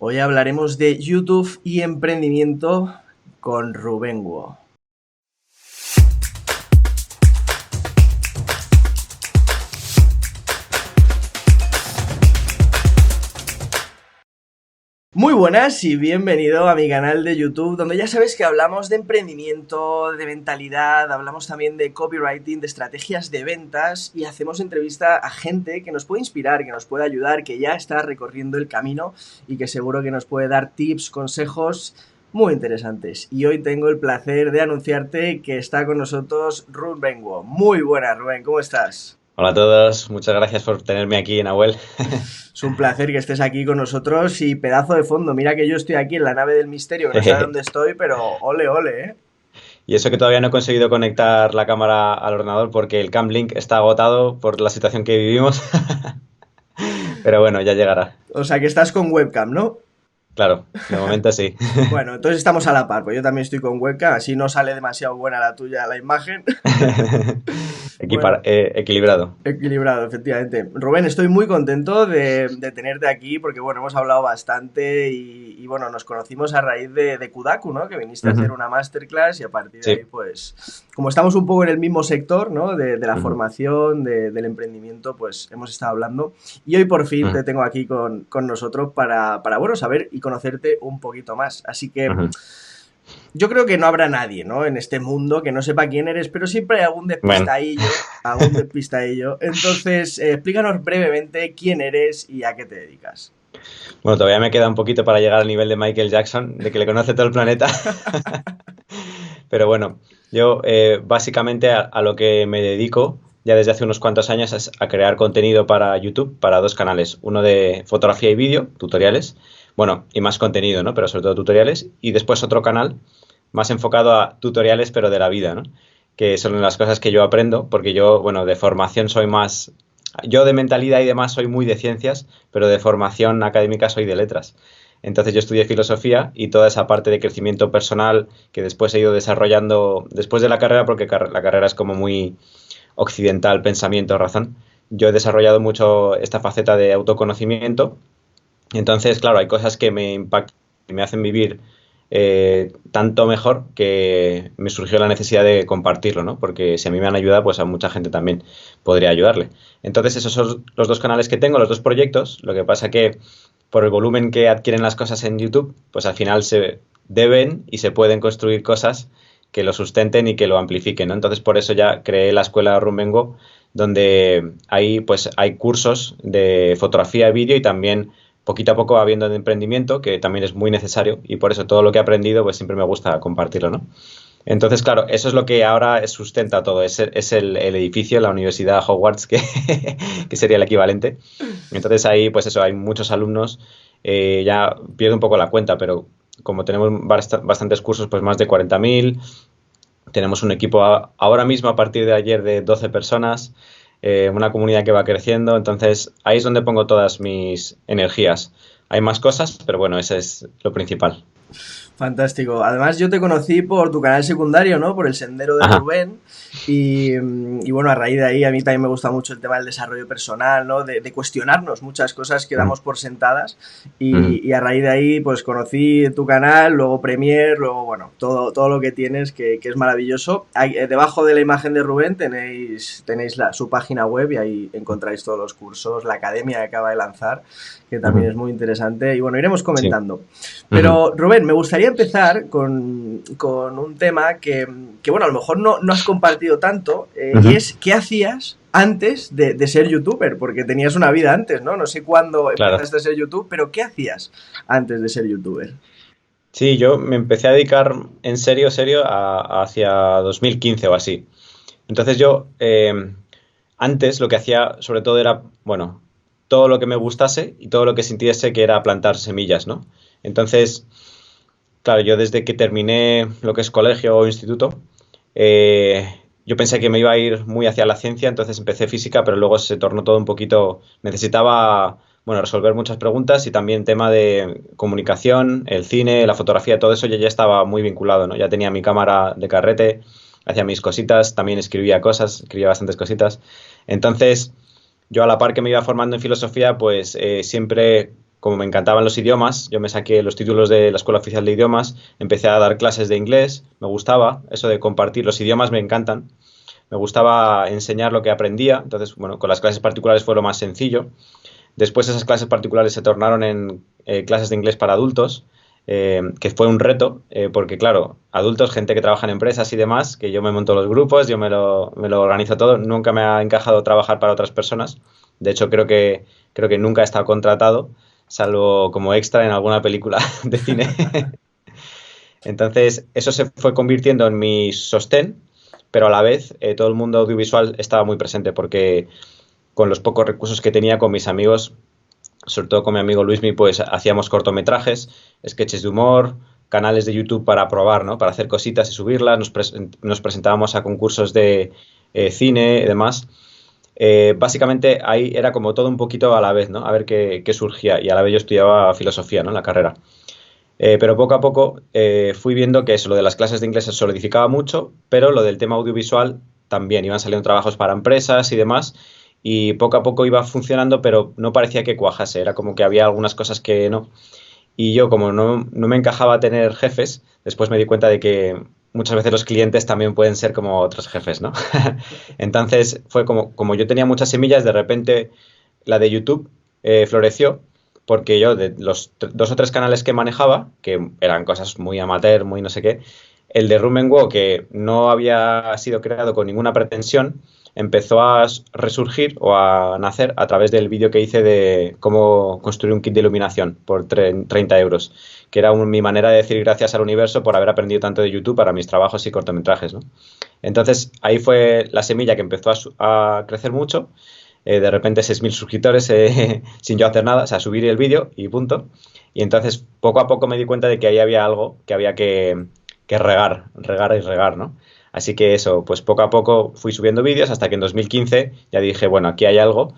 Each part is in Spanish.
Hoy hablaremos de YouTube y emprendimiento con Rubén Guo. Muy buenas y bienvenido a mi canal de YouTube, donde ya sabes que hablamos de emprendimiento, de mentalidad, hablamos también de copywriting, de estrategias de ventas y hacemos entrevista a gente que nos puede inspirar, que nos puede ayudar, que ya está recorriendo el camino y que seguro que nos puede dar tips, consejos muy interesantes. Y hoy tengo el placer de anunciarte que está con nosotros Rubén Guo. Muy buenas, Rubén, ¿cómo estás? Hola a todos, muchas gracias por tenerme aquí, Nahuel. Es un placer que estés aquí con nosotros y pedazo de fondo. Mira que yo estoy aquí en la nave del misterio, que no sabe dónde estoy, pero ole, ole, ¿eh? Y eso que todavía no he conseguido conectar la cámara al ordenador porque el Camlink está agotado por la situación que vivimos. Pero bueno, ya llegará. O sea que estás con webcam, ¿no? Claro, de momento sí. Bueno, entonces estamos a la par, pues yo también estoy con webcam, así no sale demasiado buena la tuya, la imagen. Bueno, Equilibrado. equilibrado, efectivamente. Rubén, estoy muy contento de tenerte aquí porque, bueno, hemos hablado bastante bueno, nos conocimos a raíz de Kudaku, ¿no? Que viniste a hacer Ujú. una masterclass y a partir de Sí. ahí, pues, como estamos un poco en el mismo sector, ¿no? De la Ujú. formación, del emprendimiento, pues hemos estado hablando. Y hoy por fin Ujú. te tengo aquí con nosotros bueno, saber y conocerte un poquito más. Así que Ujú. yo creo que no habrá nadie, ¿no? En este mundo que no sepa quién eres, pero siempre hay algún Bueno. despistadillo, algún despistadillo. Entonces, explícanos brevemente quién eres y a qué te dedicas. Bueno, todavía me queda un poquito para llegar al nivel de Michael Jackson, de que le conoce todo el planeta. Pero bueno, yo básicamente a lo que me dedico ya desde hace unos cuantos años es a crear contenido para YouTube, para dos canales. Uno de fotografía y vídeo, tutoriales, bueno, y más contenido, ¿no? Pero sobre todo tutoriales. Y después otro canal más enfocado a tutoriales, pero de la vida, ¿no? Que son las cosas que yo aprendo, porque yo, bueno, de formación soy más... Yo de mentalidad y demás soy muy de ciencias, pero de formación académica soy de letras. Entonces yo estudié filosofía y toda esa parte de crecimiento personal que después he ido desarrollando después de la carrera, porque la carrera es como muy occidental, pensamiento, razón. Yo he desarrollado mucho esta faceta de autoconocimiento. Entonces, claro, hay cosas que me impactan, que me hacen vivir tanto mejor que me surgió la necesidad de compartirlo, ¿no? Porque si a mí me han ayudado, pues a mucha gente también podría ayudarle. Entonces, esos son los dos canales que tengo, los dos proyectos. Lo que pasa que por el volumen que adquieren las cosas en YouTube, pues al final se deben y se pueden construir cosas que lo sustenten y que lo amplifiquen, ¿no? Entonces, por eso ya creé la escuela Rumbengo, donde ahí pues hay cursos de fotografía, vídeo y también poquito a poco va habiendo de emprendimiento, que también es muy necesario y por eso todo lo que he aprendido pues siempre me gusta compartirlo, ¿no? Entonces, claro, eso es lo que ahora sustenta todo, es el edificio, la Universidad Hogwarts, que, que sería el equivalente. Entonces ahí, pues eso, hay muchos alumnos, ya pierdo un poco la cuenta, pero como tenemos bastantes cursos, pues más de 40.000, tenemos un equipo ahora mismo a partir de ayer de 12 personas, una comunidad que va creciendo, entonces ahí es donde pongo todas mis energías. Hay más cosas, pero bueno, ese es lo principal. Fantástico. Además, yo te conocí por tu canal secundario, ¿no? Por el Sendero de Ajá. Rubén. Y bueno, a raíz de ahí a mí también me gusta mucho el tema del desarrollo personal, ¿no? De cuestionarnos muchas cosas que Ujú. damos por sentadas. Ujú. Y a raíz de ahí, pues conocí tu canal, luego Premiere, luego, bueno, todo lo que tienes, que es maravilloso. Debajo de la imagen de Rubén tenéis su página web y ahí encontráis todos los cursos, la academia que acaba de lanzar, que también Ujú. es muy interesante. Y bueno, iremos Sí. comentando. Ujú. Pero, Rubén, me gustaría empezar con un tema que, bueno, a lo mejor no has compartido tanto, y Ujú. es qué hacías antes de ser youtuber, porque tenías una vida antes, ¿no? No sé cuándo Claro. empezaste a ser youtuber, pero ¿qué hacías antes de ser youtuber? Sí, yo me empecé a dedicar en serio, serio, hacia 2015 o así. Entonces yo antes lo que hacía sobre todo era, bueno, todo lo que me gustase y todo lo que sintiese que era plantar semillas, ¿no? Entonces, claro, yo desde que terminé lo que es colegio o instituto, yo pensé que me iba a ir muy hacia la ciencia, entonces empecé física, pero luego se tornó todo un poquito, necesitaba, bueno, resolver muchas preguntas y también tema de comunicación, el cine, la fotografía, todo eso ya estaba muy vinculado, ¿no? Ya tenía mi cámara de carrete, hacía mis cositas, también escribía cosas, escribía bastantes cositas. Entonces, yo a la par que me iba formando en filosofía, pues siempre como me encantaban los idiomas, yo me saqué los títulos de la Escuela Oficial de Idiomas, empecé a dar clases de inglés, me gustaba eso de compartir, los idiomas me encantan, me gustaba enseñar lo que aprendía, entonces, bueno, con las clases particulares fue lo más sencillo. Después esas clases particulares se tornaron en clases de inglés para adultos, que fue un reto, porque claro, adultos, gente que trabaja en empresas y demás, que yo me monto los grupos, yo me lo organizo todo, nunca me ha encajado trabajar para otras personas, de hecho creo que nunca he estado contratado, salvo como extra en alguna película de cine. Entonces eso se fue convirtiendo en mi sostén, pero a la vez todo el mundo audiovisual estaba muy presente porque con los pocos recursos que tenía con mis amigos, sobre todo con mi amigo Luismi, pues hacíamos cortometrajes, sketches de humor, canales de YouTube para probar, ¿no? Para hacer cositas y subirlas, nos presentábamos a concursos de cine y demás. Básicamente ahí era como todo un poquito a la vez, ¿no? A ver qué surgía, y a la vez yo estudiaba filosofía, ¿no? En la carrera. Pero poco a poco fui viendo que eso, lo de las clases de inglés se solidificaba mucho, pero lo del tema audiovisual también, iban saliendo trabajos para empresas y demás, y poco a poco iba funcionando, pero no parecía que cuajase, era como que había algunas cosas que no. Y yo, como no me encajaba tener jefes, después me di cuenta de que muchas veces los clientes también pueden ser como otros jefes, ¿no? Entonces fue como yo tenía muchas semillas, de repente la de YouTube floreció, porque yo de los dos o tres canales que manejaba, que eran cosas muy amateur, muy no sé qué, el de Room and Go, que no había sido creado con ninguna pretensión, empezó a resurgir o a nacer a través del vídeo que hice de cómo construir un kit de iluminación por 30 euros, que era mi manera de decir gracias al universo por haber aprendido tanto de YouTube para mis trabajos y cortometrajes, ¿no? Entonces ahí fue la semilla que empezó a crecer mucho. De repente 6.000 suscriptores sin yo hacer nada, o sea, subir el vídeo y punto. Y entonces poco a poco me di cuenta de que ahí había algo que había que regar, ¿no? Así que eso, pues poco a poco fui subiendo vídeos hasta que en 2015 ya dije, bueno, aquí hay algo,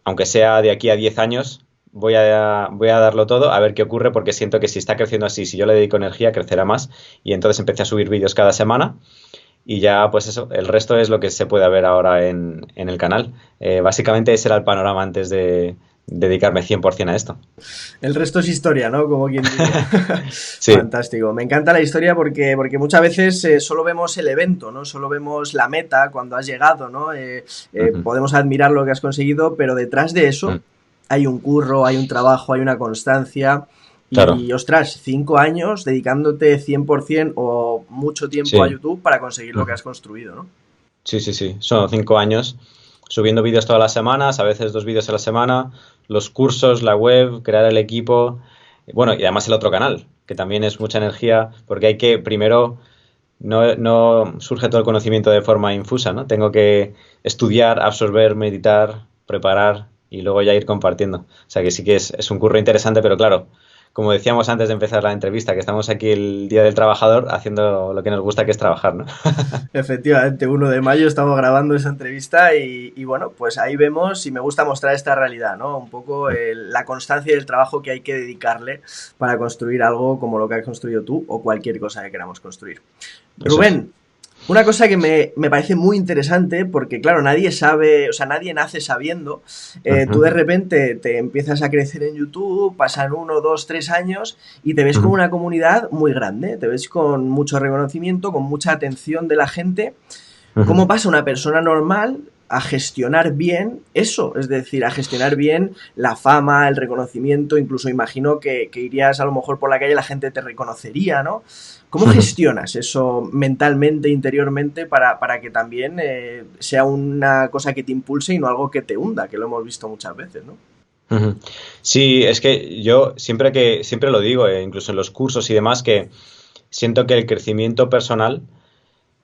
aunque sea de aquí a 10 años, voy a darlo todo a ver qué ocurre, porque siento que si está creciendo así, si yo le dedico energía, crecerá más. Y entonces empecé a subir vídeos cada semana. Y ya, pues eso, el resto es lo que se puede ver ahora en el canal. Básicamente ese era el panorama antes de dedicarme 100% a esto. El resto es historia, ¿no? Como quien diría. Sí. Fantástico. Me encanta la historia porque muchas veces solo vemos el evento, ¿no? Solo vemos la meta cuando has llegado, ¿no? Podemos admirar lo que has conseguido, pero detrás de eso hay un curro, hay un trabajo, hay una constancia. Claro. Y, ostras, 5 años dedicándote 100% o mucho tiempo a YouTube para conseguir lo que has construido, ¿no? Sí. Son 5 años subiendo vídeos todas las semanas, a veces 2 vídeos a la semana, los cursos, la web, crear el equipo, bueno, y además el otro canal, que también es mucha energía, porque hay que, primero, no surge todo el conocimiento de forma infusa, ¿no? Tengo que estudiar, absorber, meditar, preparar y luego ya ir compartiendo. O sea que sí que es un curro interesante, pero claro, como decíamos antes de empezar la entrevista, que estamos aquí el Día del Trabajador haciendo lo que nos gusta, que es trabajar, ¿no? Efectivamente, 1 de mayo estamos grabando esa entrevista y bueno, pues ahí vemos y me gusta mostrar esta realidad, ¿no? Un poco la constancia y el trabajo que hay que dedicarle para construir algo como lo que has construido tú o cualquier cosa que queramos construir. Rubén, una cosa que me parece muy interesante, porque claro, nadie sabe, o sea, nadie nace sabiendo. Tú de repente te empiezas a crecer en YouTube, pasan 1, 2, 3 años y te ves con una comunidad muy grande, te ves con mucho reconocimiento, con mucha atención de la gente. ¿Cómo pasa una persona normal a gestionar bien eso? Es decir, a gestionar bien la fama, el reconocimiento, incluso imagino que irías a lo mejor por la calle y la gente te reconocería, ¿no? ¿Cómo gestionas eso mentalmente, interiormente, para que también sea una cosa que te impulse y no algo que te hunda, que lo hemos visto muchas veces, ¿no? Sí, es que yo siempre lo digo, incluso en los cursos y demás, que siento que el crecimiento personal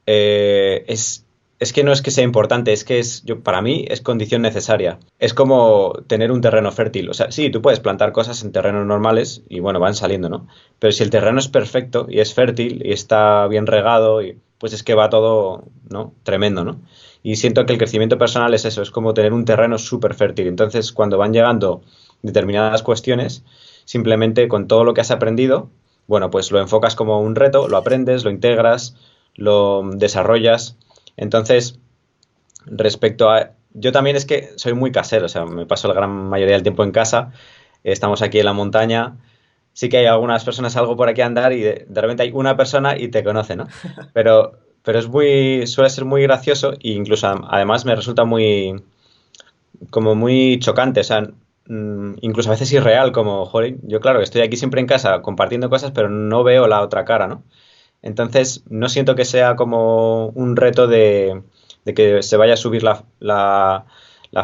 es que no es que sea importante, es que para mí es condición necesaria. Es como tener un terreno fértil. O sea, sí, tú puedes plantar cosas en terrenos normales y bueno, van saliendo, ¿no? Pero si el terreno es perfecto y es fértil y está bien regado, pues es que va todo, ¿no? Tremendo, ¿no? Y siento que el crecimiento personal es eso, es como tener un terreno súper fértil. Entonces, cuando van llegando determinadas cuestiones, simplemente con todo lo que has aprendido, bueno, pues lo enfocas como un reto, lo aprendes, lo integras, lo desarrollas. Entonces, respecto a... Yo también es que soy muy casero, o sea, me paso la gran mayoría del tiempo en casa. estamos aquí en la montaña. Sí que hay algunas personas algo por aquí a andar y de repente hay una persona y te conoce, ¿no? Pero suele ser muy gracioso e incluso además me resulta como muy chocante, o sea, incluso a veces irreal, como, joder, yo claro, estoy aquí siempre en casa compartiendo cosas, pero no veo la otra cara, ¿no? Entonces, no siento que sea como un reto de que se vaya a subir la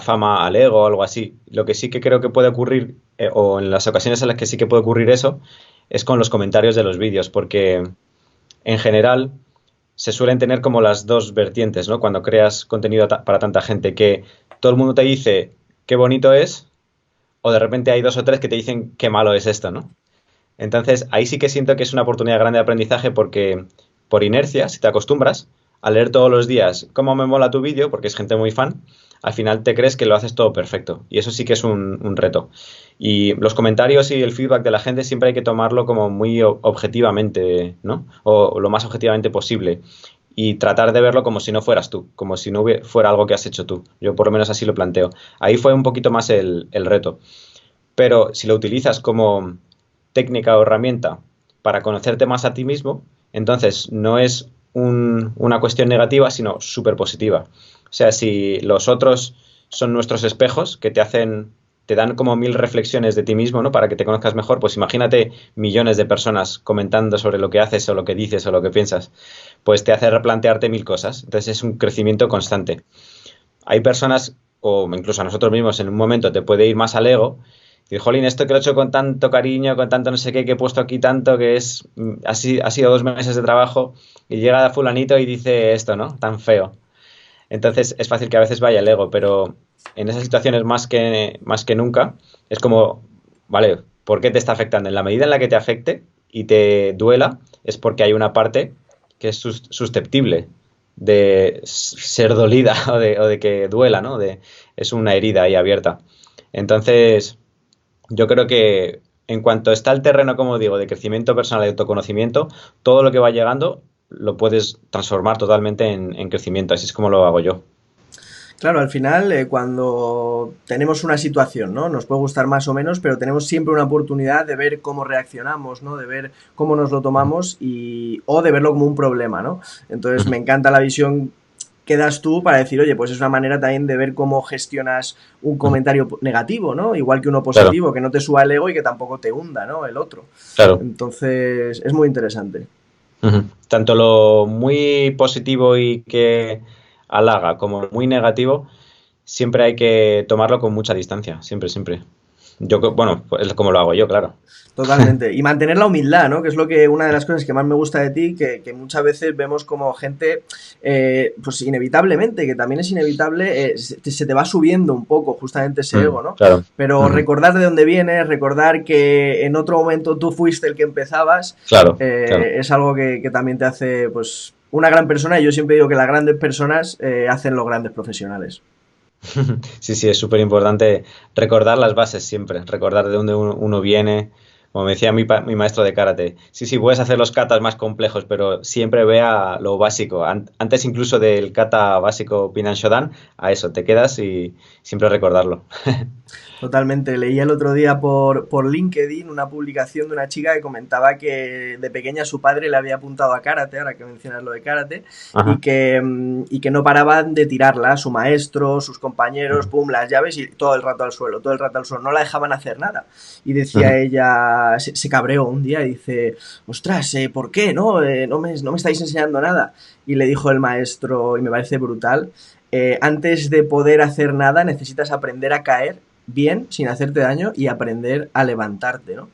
fama al ego o algo así. Lo que sí que creo que puede ocurrir, o en las ocasiones en las que sí que puede ocurrir eso, es con los comentarios de los vídeos, porque en general se suelen tener como las dos vertientes, ¿no? Cuando creas contenido para tanta gente, que todo el mundo te dice qué bonito es, o de repente hay dos o tres que te dicen qué malo es esto, ¿no? Entonces, ahí sí que siento que es una oportunidad grande de aprendizaje porque por inercia, si te acostumbras a leer todos los días cómo me mola tu vídeo, porque es gente muy fan, al final te crees que lo haces todo perfecto. Y eso sí que es un reto. Y los comentarios y el feedback de la gente siempre hay que tomarlo como muy objetivamente, ¿no? O lo más objetivamente posible. Y tratar de verlo como si no fueras tú, como si no fuera algo que has hecho tú. Yo por lo menos así lo planteo. Ahí fue un poquito más el reto. Pero si lo utilizas como técnica o herramienta para conocerte más a ti mismo, entonces no es una cuestión negativa, sino súper positiva. O sea, si los otros son nuestros espejos que te dan como 1000 reflexiones de ti mismo, ¿no? Para que te conozcas mejor, pues imagínate millones de personas comentando sobre lo que haces o lo que dices o lo que piensas, pues te hace replantearte 1000 cosas. Entonces es un crecimiento constante. Hay personas, o incluso a nosotros mismos, en un momento te puede ir más al ego. Y, jolín, esto que lo he hecho con tanto cariño, con tanto no sé qué, que he puesto aquí tanto, que ha sido 2 meses de trabajo, y llega fulanito y dice esto, ¿no? Tan feo. Entonces es fácil que a veces vaya el ego, pero en esas situaciones más que nunca es como, vale, ¿por qué te está afectando? En la medida en la que te afecte y te duela, es porque hay una parte que es susceptible de ser dolida o de que duela, ¿no? Es una herida ahí abierta. Entonces, yo creo que en cuanto está el terreno, como digo, de crecimiento personal y autoconocimiento, todo lo que va llegando lo puedes transformar totalmente en crecimiento. Así es como lo hago yo. Claro, al final, cuando tenemos una situación, ¿no? Nos puede gustar más o menos, pero tenemos siempre una oportunidad de ver cómo reaccionamos, ¿no? De ver cómo nos lo tomamos o de verlo como un problema, ¿no? Entonces, me encanta la visión que das tú para decir, oye, pues es una manera también de ver cómo gestionas un comentario negativo, ¿no? Igual que uno Claro, positivo, que no te suba el ego y que tampoco te hunda, ¿no? El otro. claro. Entonces, es muy interesante. Ujú. Tanto lo muy positivo y que halaga como lo muy negativo, siempre hay que tomarlo con mucha distancia. Siempre, siempre. Bueno, pues es como lo hago yo, claro. Totalmente. Y mantener la humildad, ¿no? Que es lo que una de las cosas que más me gusta de ti, que muchas veces vemos como gente, pues inevitablemente, que también es inevitable, se te va subiendo un poco justamente ese ego, ¿no? Claro. Pero Ujú. recordar de dónde vienes, recordar que en otro momento tú fuiste el que empezabas, Claro, claro. es algo que también te hace, pues, una gran persona. Y yo siempre digo que las grandes personas hacen los grandes profesionales. Sí, sí, es súper importante recordar las bases siempre, recordar de dónde uno viene. Como me decía mi maestro de karate, sí, sí, puedes hacer los katas más complejos, pero siempre vea lo básico. Antes incluso del kata básico Pinan Shodan, a eso te quedas y siempre recordarlo. Totalmente. Leí el otro día por LinkedIn una publicación de una chica que comentaba que de pequeña su padre le había apuntado a karate, ahora que mencionas lo de karate, Ajá. y que no paraban de tirarla, su maestro, sus compañeros, Ujú, pum, las llaves y todo el rato al suelo, todo el rato al suelo, no la dejaban hacer nada. Y decía ujú. ella, se cabreó un día y dice, ostras, ¿por qué? No, no me estáis enseñando nada. Y le dijo el maestro, y me parece brutal, antes de poder hacer nada necesitas aprender a caer bien, sin hacerte daño y aprender a levantarte, ¿no?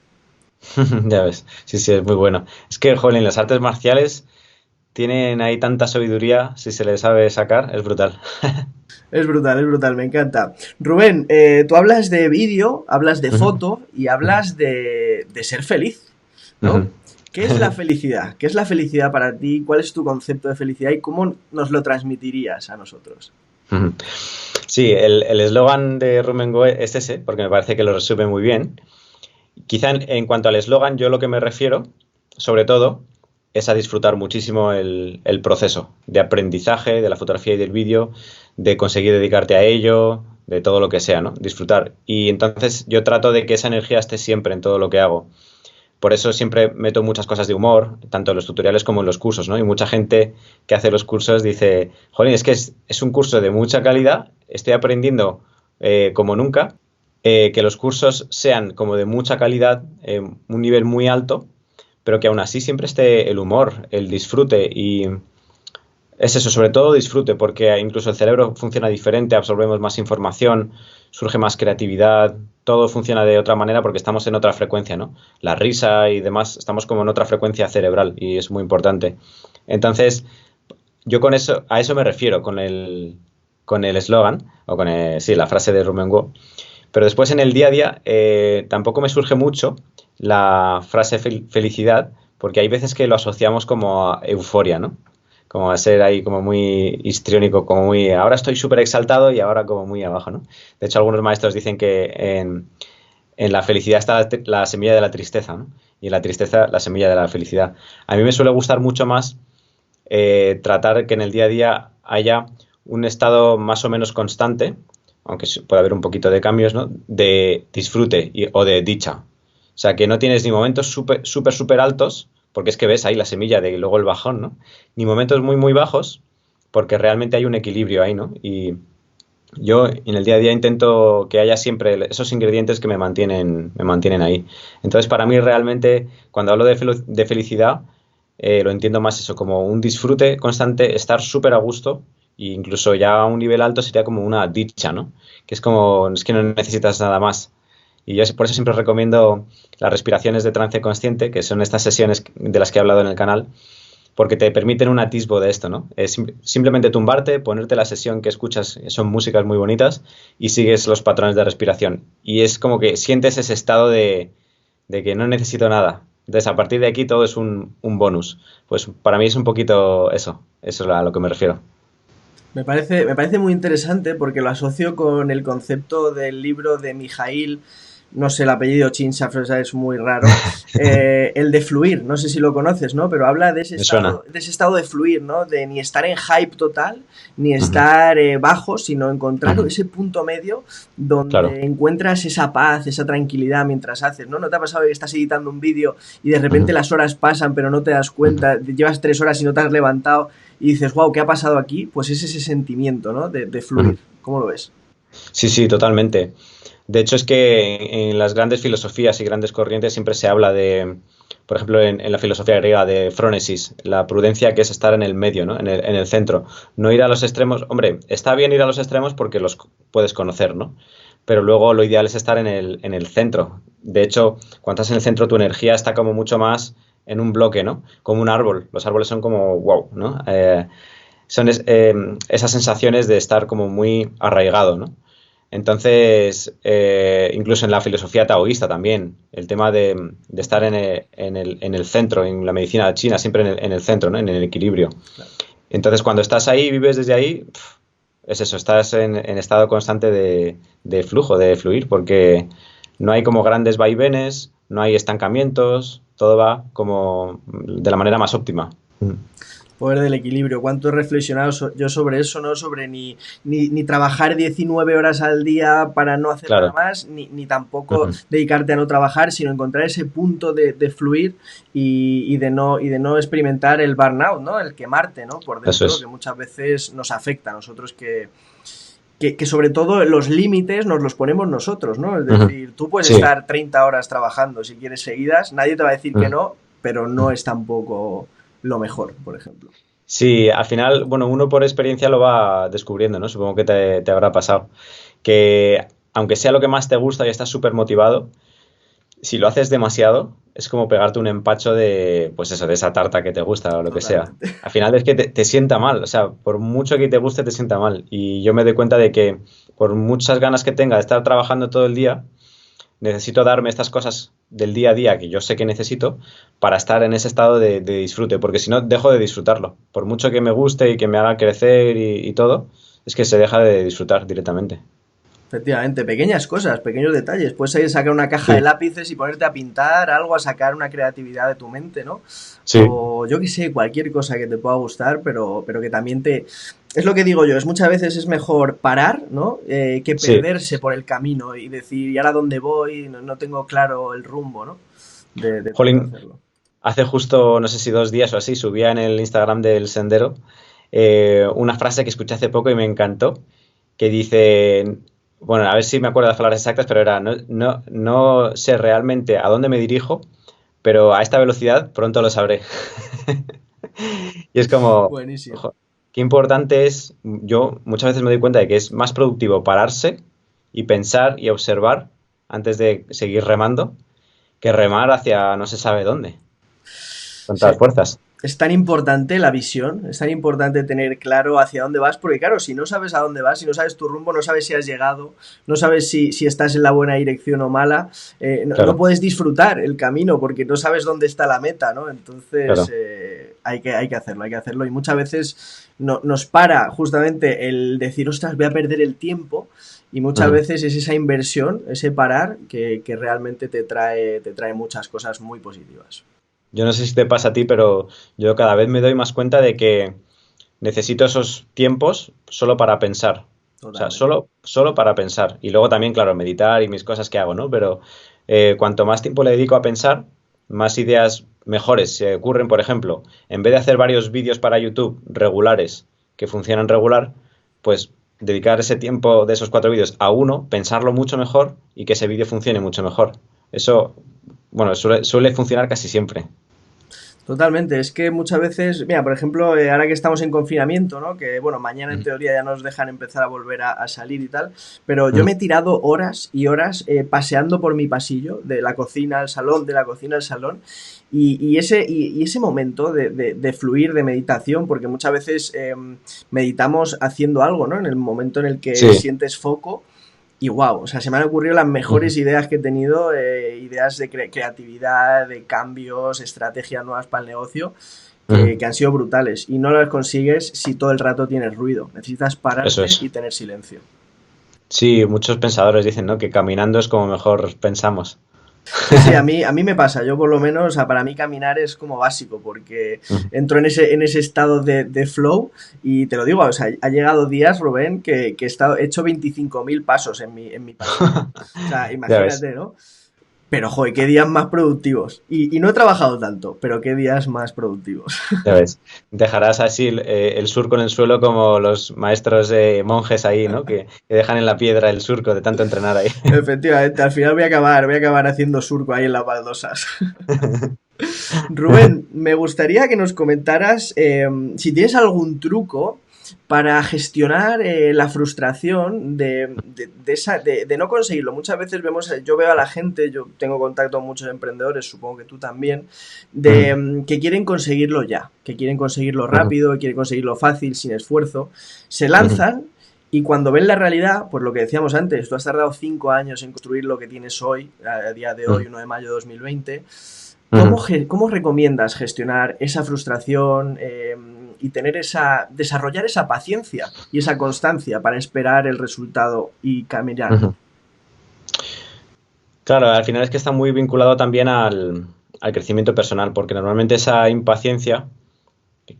Ya ves, sí, sí, es muy bueno. Es que, jolín, las artes marciales tienen ahí tanta sabiduría, si se les sabe sacar, es brutal. Es brutal, me encanta. Rubén, tú hablas de vídeo, hablas de Ujú, foto y hablas de ser feliz, ¿no? ujú. ¿Qué es la felicidad? ¿Qué es la felicidad para ti? ¿Cuál es tu concepto de felicidad y cómo nos lo transmitirías a nosotros? Ujú. Sí, el eslogan de Room Go es ese, porque me parece que lo resume muy bien. Quizá en cuanto al eslogan, yo lo que me refiero, sobre todo, es a disfrutar muchísimo el proceso de aprendizaje de la fotografía y del vídeo, de conseguir dedicarte a ello, de todo lo que sea, ¿no? Disfrutar. Y entonces yo trato de que esa energía esté siempre en todo lo que hago. Por eso siempre meto muchas cosas de humor, tanto en los tutoriales como en los cursos, ¿no? Y mucha gente que hace los cursos dice, jolín, es que es un curso de mucha calidad, estoy aprendiendo como nunca, que los cursos sean como de mucha calidad, un nivel muy alto, pero que aún así siempre esté el humor, el disfrute y es eso, sobre todo disfrute, porque incluso el cerebro funciona diferente, absorbemos más información, surge más creatividad, todo funciona de otra manera porque estamos en otra frecuencia, ¿no? La risa y demás, estamos como en otra frecuencia cerebral y es muy importante. Entonces, yo con eso, a eso me refiero, con el eslogan, o con sí, la frase de Rumengo. Pero después en el día a día tampoco me surge mucho la frase felicidad, porque hay veces que lo asociamos como a euforia, ¿no? Como a ser ahí como muy histriónico, como muy, ahora estoy súper exaltado y ahora como muy abajo, ¿no? De hecho, algunos maestros dicen que en la felicidad está la semilla de la tristeza, ¿no? Y en la tristeza la semilla de la felicidad. A mí me suele gustar mucho más tratar que en el día a día haya un estado más o menos constante, aunque puede haber un poquito de cambios, ¿no? De disfrute o de dicha. O sea, que no tienes ni momentos súper altos, porque es que ves ahí la semilla de luego el bajón, ¿no? Ni momentos muy bajos, porque realmente hay un equilibrio ahí, ¿no? Y yo en el día a día intento que haya siempre esos ingredientes que me mantienen ahí. Entonces, para mí realmente, cuando hablo de felicidad, lo entiendo más eso, como un disfrute constante, estar súper a gusto, e incluso ya a un nivel alto sería como una dicha, ¿no? Que es como, es que no necesitas nada más. Y yo por eso siempre recomiendo las respiraciones de trance consciente, que son estas sesiones de las que he hablado en el canal, porque te permiten un atisbo de esto, ¿no? Es simplemente tumbarte, ponerte la sesión que escuchas, son músicas muy bonitas, y sigues los patrones de respiración. Y es como que sientes ese estado de que no necesito nada. Entonces, a partir de aquí todo es un bonus. Pues para mí es un poquito eso es a lo que me refiero. Me parece muy interesante porque lo asocio con el concepto del libro de Mijail, no sé el apellido Csikszentmihalyi, es muy raro, el de fluir, no sé si lo conoces, ¿no? Pero habla Me suena. de ese estado de fluir, ¿no? De ni estar en hype total, ni Ujú, estar bajo, sino encontrar ujú. ese punto medio Claro. donde encuentras esa paz, esa tranquilidad mientras haces, ¿no? ¿No te ha pasado que estás editando un vídeo y de repente Ujú, las horas pasan pero no te das ujú, cuenta, llevas 3 horas y no te has levantado y dices, wow, ¿qué ha pasado aquí? Pues es ese sentimiento, ¿no? De ujú. fluir. ¿Cómo lo ves? Sí, sí, totalmente. De hecho, es que en las grandes filosofías y grandes corrientes siempre se habla de, por ejemplo, en la filosofía griega, de frónesis, la prudencia que es estar en el medio, ¿no? En el centro. No ir a los extremos. Hombre, está bien ir a los extremos porque los puedes conocer, ¿no? Pero luego lo ideal es estar en el centro. De hecho, cuando estás en el centro, tu energía está como mucho más en un bloque, ¿no? Como un árbol. Los árboles son como wow, ¿no? Son esas sensaciones de estar como muy arraigado, ¿no? Entonces, incluso en la filosofía taoísta también, el tema de estar en el centro, en la medicina china, siempre en el centro, ¿no? En el equilibrio. Claro. Entonces, cuando estás ahí, vives desde ahí, es eso, estás en estado constante de flujo, de fluir, porque no hay como grandes vaivenes, no hay estancamientos, todo va como de la manera más óptima. Mm. Poder del equilibrio. ¿Cuánto he reflexionado yo sobre eso, no? Sobre ni trabajar 19 horas al día para no hacer nada Claro. más, ni tampoco Ujú. dedicarte a no trabajar, sino encontrar ese punto de fluir y de no experimentar el burnout, ¿no? El quemarte, ¿no? Por Eso dentro, que es. muchas veces nos afecta a nosotros que sobre todo los límites nos los ponemos nosotros, ¿no? Es Ujú. decir, tú puedes Sí. estar 30 horas trabajando si quieres seguidas, nadie te va a decir que Ujú. no, pero no es tampoco lo mejor, por ejemplo. Sí, al final, bueno, uno por experiencia lo va descubriendo, ¿no? Supongo que te habrá pasado. Que aunque sea lo que más te gusta y estás súper motivado, si lo haces demasiado, es como pegarte un empacho de, pues eso, de esa tarta que te gusta o lo que sea. Totalmente. Al final es que te sienta mal, o sea, por mucho que te guste, te sienta mal. Y yo me doy cuenta de que por muchas ganas que tenga de estar trabajando todo el día, necesito darme estas cosas del día a día que yo sé que necesito para estar en ese estado de disfrute, porque si no, dejo de disfrutarlo. Por mucho que me guste y que me haga crecer y todo, es que se deja de disfrutar directamente. Efectivamente, pequeñas cosas, pequeños detalles. Puedes ir a sacar una caja de Sí, lápices y ponerte a pintar algo, a sacar una creatividad de tu mente, ¿no? sí, O yo qué sé, cualquier cosa que te pueda gustar, pero que también te... Es lo que digo yo, es muchas veces es mejor parar, ¿no? Que sí. perderse por el camino y decir, ¿y ahora dónde voy? No, no tengo claro el rumbo, ¿no? De tanto Jolín, hacerlo. hace justo, no sé si 2 días o así, subía en el Instagram del Sendero una frase que escuché hace poco y me encantó, que dice, bueno, a ver si me acuerdo de las palabras exactas, pero era, no sé realmente a dónde me dirijo, pero a esta velocidad pronto lo sabré. Y es como, Buenísimo. ojo, qué importante es, yo muchas veces me doy cuenta de que es más productivo pararse y pensar y observar antes de seguir remando que remar hacia no se sabe dónde, con todas Sí. fuerzas. Es tan importante la visión, es tan importante tener claro hacia dónde vas, porque claro, si no sabes a dónde vas, si no sabes tu rumbo, no sabes si has llegado, no sabes si estás en la buena dirección o mala, no Claro, puedes disfrutar el camino porque no sabes dónde está la meta, ¿no? Entonces claro. hay que hacerlo, hay que hacerlo. Y muchas veces nos para justamente el decir, ostras, voy a perder el tiempo. Y muchas Ujú. veces es esa inversión, ese parar, que realmente te trae muchas cosas muy positivas. Yo no sé si te pasa a ti, pero yo cada vez me doy más cuenta de que necesito esos tiempos solo para pensar. O sea, Totalmente. solo para pensar. Y luego también, claro, meditar y mis cosas que hago, ¿no? Pero cuanto más tiempo le dedico a pensar, más ideas mejores se ocurren. Por ejemplo, en vez de hacer varios vídeos para YouTube regulares que funcionan regular, pues dedicar ese tiempo de esos 4 vídeos a uno, pensarlo mucho mejor y que ese vídeo funcione mucho mejor. Eso, bueno, suele funcionar casi siempre. Totalmente, es que muchas veces, mira, por ejemplo, ahora que estamos en confinamiento, ¿no? Que bueno, mañana en Ujú, teoría ya nos dejan empezar a volver a salir y tal, pero yo ujú, me he tirado horas y horas paseando por mi pasillo, de la cocina al salón, de la cocina al salón, y ese momento de fluir, de meditación, porque muchas veces meditamos haciendo algo, ¿no? En el momento en el que sí. sientes foco. Y wow, o sea, se me han ocurrido las Ujú, mejores ideas que he tenido, ideas de creatividad, de cambios, estrategias nuevas para el negocio, que ujú. han sido brutales. Y no las consigues si todo el rato tienes ruido. Necesitas Eso pararte es. y tener silencio. Sí, muchos pensadores dicen, ¿no? Que caminando es como mejor pensamos. Sí, sí, a mí me pasa. Yo por lo menos, o sea, para mí caminar es como básico, porque Ujú. entro en ese estado de flow y te lo digo, o sea, ha llegado días, Rubén, que he hecho 25.000 pasos en mi pasillo. O sea, Ya ves, imagínate, ¿no? Pero, joder, qué días más productivos. Y no he trabajado tanto, pero qué días más productivos. ya ves. Dejarás así el surco en el suelo como los maestros monjes ahí, ¿no? Que dejan en la piedra el surco de tanto entrenar ahí. Efectivamente, al final voy a acabar haciendo surco ahí en las baldosas. Rubén, me gustaría que nos comentaras si tienes algún truco para gestionar la frustración de no conseguirlo. Muchas veces yo veo a la gente, yo tengo contacto con muchos emprendedores, supongo que tú también, Ujú, que quieren conseguirlo ya, que quieren conseguirlo ujú, rápido, que quieren conseguirlo fácil, sin esfuerzo. Se ujú, lanzan y cuando ven la realidad, pues lo que decíamos antes, tú has tardado 5 años en construir lo que tienes hoy, a día de hoy, ujú, 1 de mayo de 2020. ¿Cómo, ujú. cómo recomiendas gestionar esa frustración y desarrollar esa paciencia y esa constancia para esperar el resultado y caminar? Ujú. Claro, al final es que está muy vinculado también al crecimiento personal, porque normalmente esa impaciencia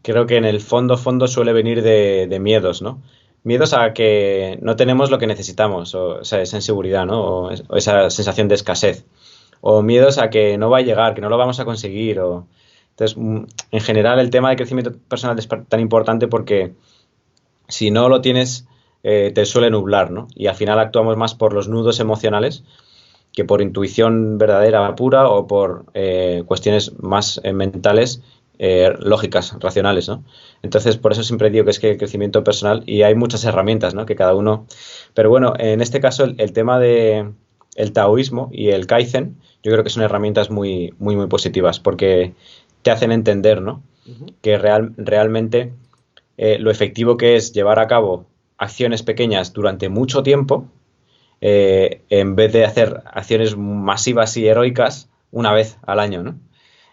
creo que en el fondo suele venir de miedos, ¿no? Miedos a que no tenemos lo que necesitamos, o sea, esa inseguridad, ¿no? O esa sensación de escasez. O miedos a que no va a llegar, que no lo vamos a conseguir. Entonces, en general, el tema de crecimiento personal es tan importante porque si no lo tienes, te suele nublar, ¿no? Y al final actuamos más por los nudos emocionales que por intuición verdadera pura o por cuestiones más mentales, lógicas, racionales, ¿no? Entonces, por eso siempre digo que es que el crecimiento personal y hay muchas herramientas, ¿no? Que cada uno... Pero bueno, en este caso el tema de el taoísmo y el kaizen, yo creo que son herramientas muy, muy, muy positivas porque te hacen entender, ¿no? Ujú. Que realmente lo efectivo que es llevar a cabo acciones pequeñas durante mucho tiempo en vez de hacer acciones masivas y heroicas una vez al año, ¿no?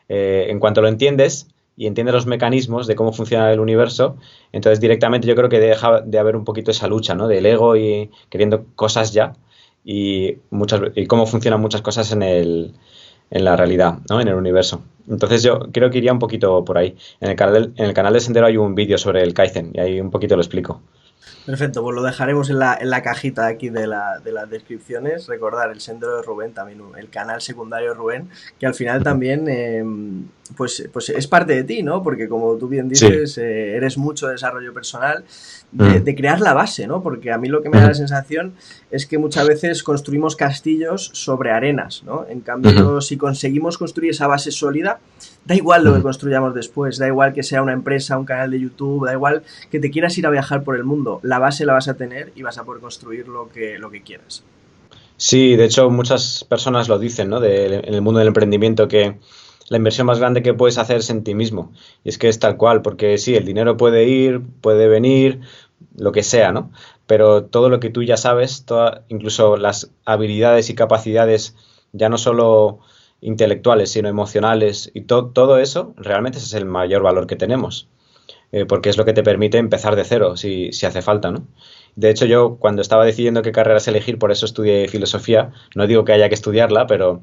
En cuanto lo entiendes, y entiende los mecanismos de cómo funciona el universo, entonces directamente yo creo que deja de haber un poquito esa lucha, ¿no? Del ego y queriendo cosas ya y cómo funcionan muchas cosas en la realidad, ¿no? En el universo. Entonces yo creo que iría un poquito por ahí. En el canal de Sendero hay un vídeo sobre el Kaizen y ahí un poquito lo explico. Perfecto, pues lo dejaremos en la cajita aquí de las descripciones. Recordar el sendero de Rubén, también el canal secundario de Rubén, que al final también pues es parte de ti, ¿no? Porque como tú bien Sí. dices, eres mucho de desarrollo personal, Mm, de crear la base, ¿no? Porque a mí lo que me da la ujú, sensación es que muchas veces construimos castillos sobre arenas, ¿no? En ujú, cambio, si conseguimos construir esa base sólida, da igual lo que ujú. construyamos después, da igual que sea una empresa, un canal de YouTube, da igual que te quieras ir a viajar por el mundo, la base la vas a tener y vas a poder construir lo que quieras. Sí, de hecho muchas personas lo dicen, ¿no? En el mundo del emprendimiento que la inversión más grande que puedes hacer es en ti mismo. Y es que es tal cual, porque sí, el dinero puede ir, puede venir, lo que sea, ¿no? Pero todo lo que tú ya sabes, incluso las habilidades y capacidades, ya no solo intelectuales, sino emocionales, y todo eso, realmente ese es el mayor valor que tenemos. Porque es lo que te permite empezar de cero, si hace falta, ¿no? De hecho, yo cuando estaba decidiendo qué carreras elegir, por eso estudié filosofía, no digo que haya que estudiarla, pero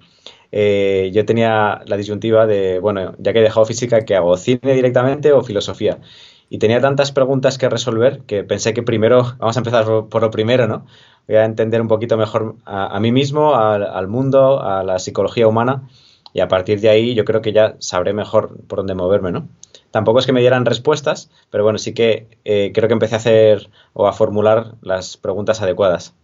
yo tenía la disyuntiva de, bueno, ya que he dejado física, ¿qué hago? ¿Cine directamente o filosofía? Y tenía tantas preguntas que resolver que pensé que primero, vamos a empezar por lo primero, ¿no? Voy a entender un poquito mejor a mí mismo, al mundo, a la psicología humana, y a partir de ahí yo creo que ya sabré mejor por dónde moverme, ¿no? Tampoco es que me dieran respuestas, pero bueno, sí que creo que empecé a hacer o a formular las preguntas adecuadas.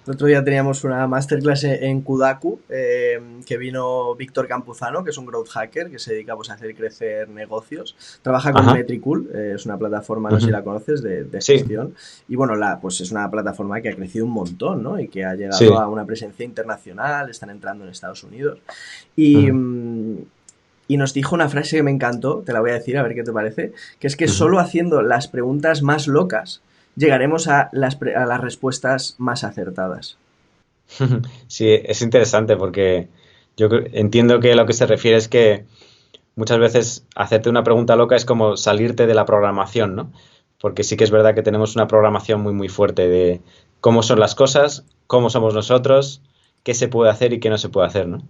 El otro día teníamos una masterclass en Kudaku, que vino Víctor Campuzano, que es un growth hacker que se dedica pues, a hacer crecer negocios. Trabaja con Ajá. Metricool, es una plataforma, no sé si Ujú. la conoces, de Sí, gestión. Y bueno, pues es una plataforma que ha crecido un montón, ¿no? Y que ha llegado a sí. una presencia internacional, están entrando en Estados Unidos. Y, Ujú, y nos dijo una frase que me encantó, te la voy a decir a ver qué te parece, que es que ujú. solo haciendo las preguntas más locas llegaremos a a las respuestas más acertadas. Sí, es interesante porque entiendo que lo que se refiere es que muchas veces hacerte una pregunta loca es como salirte de la programación, ¿no? Porque sí que es verdad que tenemos una programación muy, muy fuerte de cómo son las cosas, cómo somos nosotros, qué se puede hacer y qué no se puede hacer, ¿no?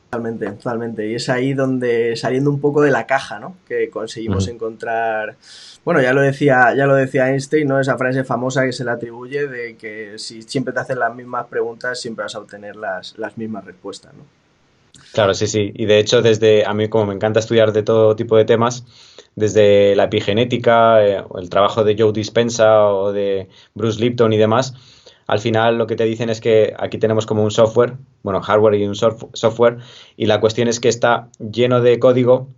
Totalmente, totalmente. Y es ahí donde, saliendo un poco de la caja, ¿no? Que conseguimos Ujú. encontrar. Bueno, ya lo decía Einstein, ¿no? Esa frase famosa que se le atribuye de que si siempre te hacen las mismas preguntas, siempre vas a obtener las mismas respuestas, ¿no? Claro, sí, sí. Y de hecho, a mí como me encanta estudiar de todo tipo de temas, desde la epigenética, o el trabajo de Joe Dispenza o de Bruce Lipton y demás, al final lo que te dicen es que aquí tenemos como un software, bueno, hardware y un software, y la cuestión es que está lleno de código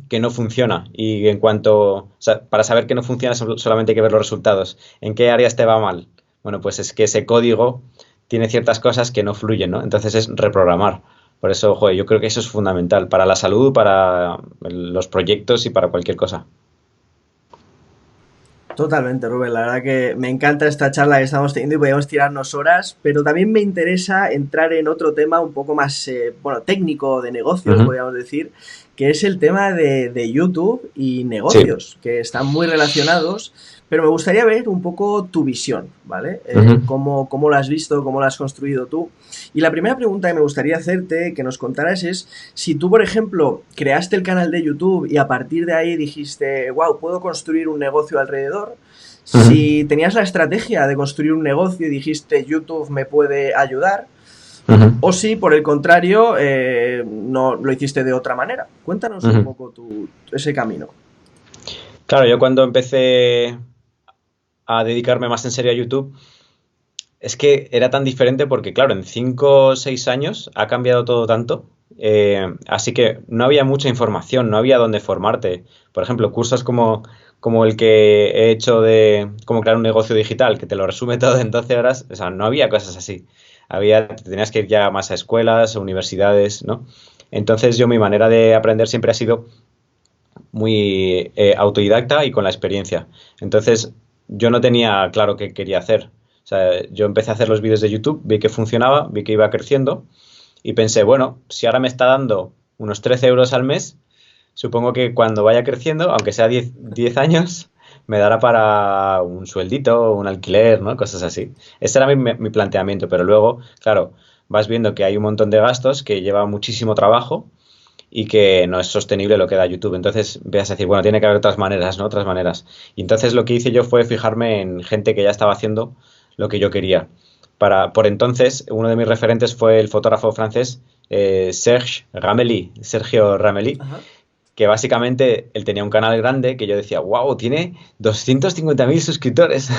que no funciona. Y o sea, para saber que no funciona solamente hay que ver los resultados. ¿En qué áreas te va mal? Bueno, pues es que ese código tiene ciertas cosas que no fluyen, ¿no? Entonces es reprogramar. Por eso, joder, yo creo que eso es fundamental para la salud, para los proyectos y para cualquier cosa. Totalmente, Rubén. La verdad que me encanta esta charla que estamos teniendo y podríamos tirarnos horas, pero también me interesa entrar en otro tema un poco más, bueno, técnico de negocios, Ujú. podríamos decir, que es el tema de YouTube y Sí. negocios, que están muy relacionados, pero me gustaría ver un poco tu visión, ¿vale? Ujú. Cómo lo has visto, cómo lo has construido tú. Y la primera pregunta que me gustaría hacerte, que nos contaras, es si tú, por ejemplo, creaste el canal de YouTube y a partir de ahí dijiste, wow, puedo construir un negocio alrededor. Ujú. Si tenías la estrategia de construir un negocio y dijiste, YouTube me puede ayudar. Ujú. O si, por el contrario, no lo hiciste de otra manera. Cuéntanos un Ujú. poco ese camino. Claro, yo cuando empecé a dedicarme más en serio a YouTube, es que era tan diferente porque, claro, en 5 o 6 años ha cambiado todo tanto. Así que no había mucha información, no había dónde formarte. Por ejemplo, cursos como el que he hecho de cómo crear un negocio digital, que te lo resume todo en 12 horas, o sea, no había cosas así. Tenías que ir ya más a escuelas, a universidades, ¿no? Entonces mi manera de aprender siempre ha sido muy autodidacta y con la experiencia. Entonces, yo no tenía claro qué quería hacer. O sea, yo empecé a hacer los vídeos de YouTube, vi que funcionaba, vi que iba creciendo y pensé, bueno, si ahora me está dando unos 13 euros al mes, supongo que cuando vaya creciendo, aunque sea 10 años, me dará para un sueldito, un alquiler, ¿no? Cosas así. Ese era mi planteamiento, pero luego, claro, vas viendo que hay un montón de gastos, que lleva muchísimo trabajo y que no es sostenible lo que da YouTube. Entonces veas a decir, bueno, tiene que haber otras maneras, ¿no? Otras maneras. Y entonces lo que hice yo fue fijarme en gente que ya estaba haciendo lo que yo quería. Por entonces, uno de mis referentes fue el fotógrafo francés Sergio Ramelli, Ajá. que básicamente él tenía un canal grande que yo decía, wow, tiene 250.000 suscriptores.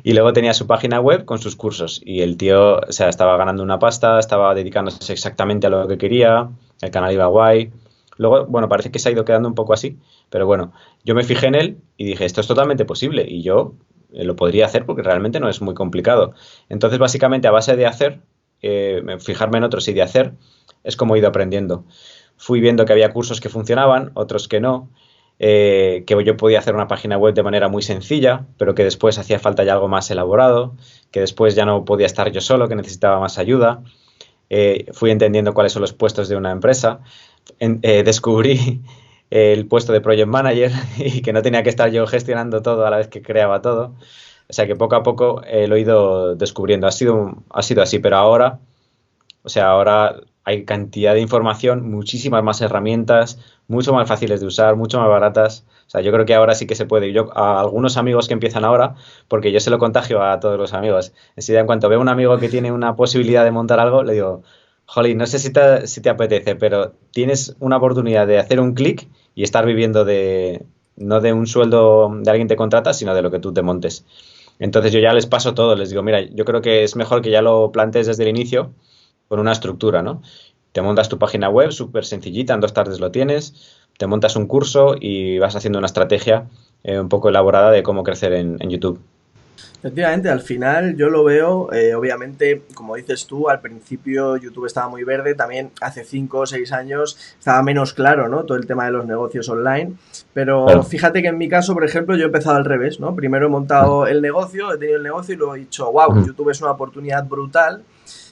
Y luego tenía su página web con sus cursos. Y el tío, o sea, estaba ganando una pasta, estaba dedicándose exactamente a lo que quería, el canal iba guay. Luego, bueno, parece que se ha ido quedando un poco así, pero bueno, yo me fijé en él y dije, esto es totalmente posible y yo lo podría hacer porque realmente no es muy complicado. Entonces, básicamente, a base de hacer, fijarme en otros y de hacer, es como he ido aprendiendo. Fui viendo que había cursos que funcionaban, otros que no, que yo podía hacer una página web de manera muy sencilla, pero que después hacía falta ya algo más elaborado, que después ya no podía estar yo solo, que necesitaba más ayuda. Fui entendiendo cuáles son los puestos de una empresa. Descubrí el puesto de Project Manager y que no tenía que estar yo gestionando todo a la vez que creaba todo. O sea que poco a poco lo he ido descubriendo. Ha sido así, pero ahora, o sea, ahora hay cantidad de información, muchísimas más herramientas, mucho más fáciles de usar, mucho más baratas. O sea, yo creo que ahora sí que se puede. Yo a algunos amigos que empiezan ahora, porque yo se lo contagio a todos los amigos. Enseguida, en cuanto veo a un amigo que tiene una posibilidad de montar algo, le digo, Jolly, no sé si te apetece, pero tienes una oportunidad de hacer un clic y estar viviendo no de un sueldo de alguien te contrata, sino de lo que tú te montes. Entonces yo ya les paso todo, les digo, mira, yo creo que es mejor que ya lo plantees desde el inicio con una estructura, ¿no? Te montas tu página web súper sencillita, en 2 tardes lo tienes, te montas un curso y vas haciendo una estrategia un poco elaborada de cómo crecer en YouTube. Efectivamente, al final yo lo veo, obviamente, como dices tú, al principio YouTube estaba muy verde, también hace 5 o 6 años estaba menos claro, ¿no? Todo el tema de los negocios online, pero Claro. fíjate que en mi caso, por ejemplo, yo he empezado al revés, ¿no? Primero he Ujú, montado el negocio, he tenido el negocio y luego he dicho, wow, ujú, YouTube es una oportunidad brutal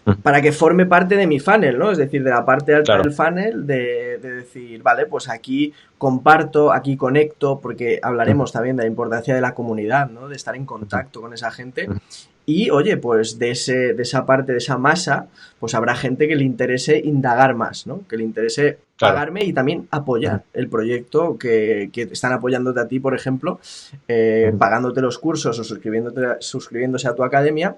ujú. para que forme parte de mi funnel, ¿no? Es decir, de la parte alta Claro. del funnel, de decir, vale, pues aquí comparto, aquí conecto, porque Ujú, hablaremos también de la importancia de la comunidad, ¿no? De estar en ujú, contacto con esa gente. ujú. Y oye, pues de esa parte, de esa masa, pues habrá gente que le interese indagar más, ¿no? Que le interese Claro. pagarme y también Ujú, apoyar el proyecto que están apoyándote a ti, por ejemplo, ujú, pagándote los cursos o suscribiéndose a tu academia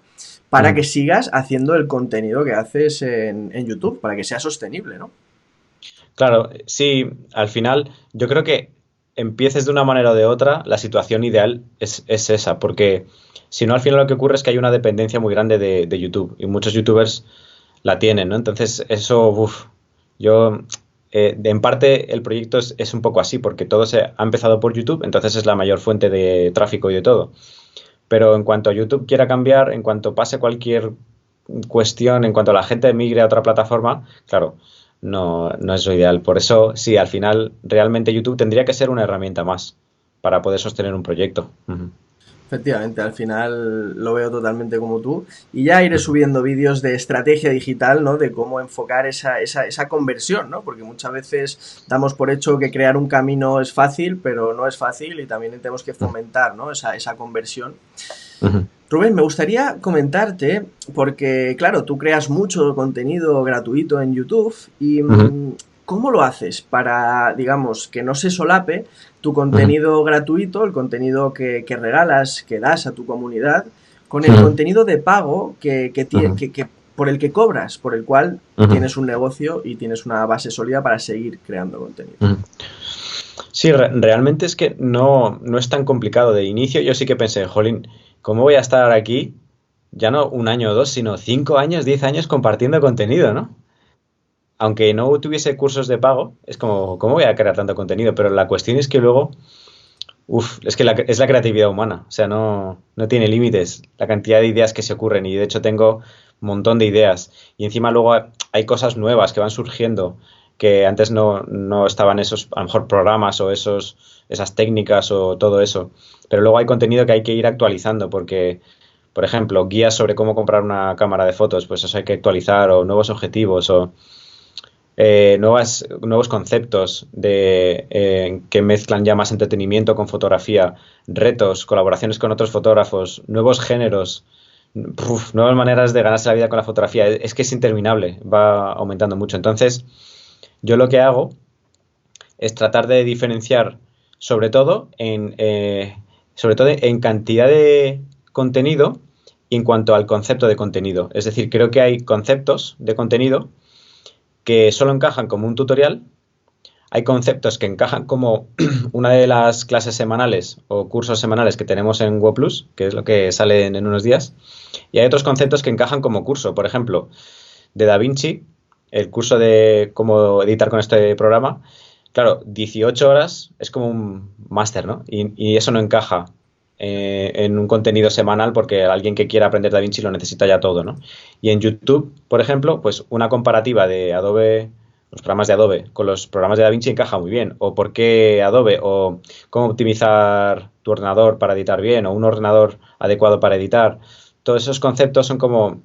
para que ujú. sigas haciendo el contenido que haces en YouTube, para que sea sostenible, ¿no? Claro, sí, al final yo creo que empieces de una manera o de otra, la situación ideal es esa, porque si no, al final lo que ocurre es que hay una dependencia muy grande de YouTube y muchos YouTubers la tienen, ¿no? Entonces, eso, uff, yo, en parte el proyecto es un poco así, porque todo se ha empezado por YouTube, entonces es la mayor fuente de tráfico y de todo. Pero en cuanto YouTube quiera cambiar, en cuanto pase cualquier cuestión, en cuanto la gente migre a otra plataforma, claro, no es lo ideal. Por eso, sí, al final, realmente YouTube tendría que ser una herramienta más para poder sostener un proyecto. Ujú, Efectivamente, al final lo veo totalmente como tú. Y ya iré ujú, subiendo vídeos de estrategia digital, ¿no? De cómo enfocar esa conversión, ¿no? Porque muchas veces damos por hecho que crear un camino es fácil, pero no es fácil y también tenemos que ujú, fomentar, ¿no? Esa conversión. ujú, Rubén, me gustaría comentarte, porque claro, tú creas mucho contenido gratuito en YouTube y ujú, ¿cómo lo haces para, digamos, que no se solape tu ujú, contenido gratuito, el contenido que regalas, que das a tu comunidad, con el ujú, contenido de pago ujú, por el que cobras, por el cual ujú, tienes un negocio y tienes una base sólida para seguir creando contenido? ujú. Sí, realmente es que no es tan complicado. De inicio yo sí que pensé, jolín, ¿cómo voy a estar aquí? Ya no un año o dos, sino 5 años, 10 años compartiendo contenido, ¿no? Aunque no tuviese cursos de pago, es como, ¿cómo voy a crear tanto contenido? Pero la cuestión es que luego, es que es la creatividad humana, o sea, no tiene límites la cantidad de ideas que se ocurren y de hecho tengo un montón de ideas y encima luego hay cosas nuevas que van surgiendo que antes no estaban esos, a lo mejor programas o esas técnicas o todo eso, pero luego hay contenido que hay que ir actualizando porque, por ejemplo, guías sobre cómo comprar una cámara de fotos, pues eso hay que actualizar o nuevos objetivos o nuevos conceptos que mezclan ya más entretenimiento con fotografía, retos, colaboraciones con otros fotógrafos, nuevos géneros, nuevas maneras de ganarse la vida con la fotografía. Es que es interminable, va aumentando mucho. Entonces, yo lo que hago es tratar de diferenciar sobre todo en cantidad de contenido y en cuanto al concepto de contenido. Es decir, creo que hay conceptos de contenido que solo encajan como un tutorial, hay conceptos que encajan como una de las clases semanales o cursos semanales que tenemos en WordPlus, que es lo que sale en unos días, y hay otros conceptos que encajan como curso. Por ejemplo, de DaVinci, el curso de cómo editar con este programa, claro, 18 horas es como un máster, ¿no? Y eso no encaja en un contenido semanal porque alguien que quiera aprender DaVinci lo necesita ya todo, ¿no? Y en YouTube, por ejemplo, pues una comparativa de Adobe, los programas de Adobe con los programas de DaVinci encaja muy bien. O por qué Adobe, o cómo optimizar tu ordenador para editar bien, o un ordenador adecuado para editar. Todos esos conceptos son como,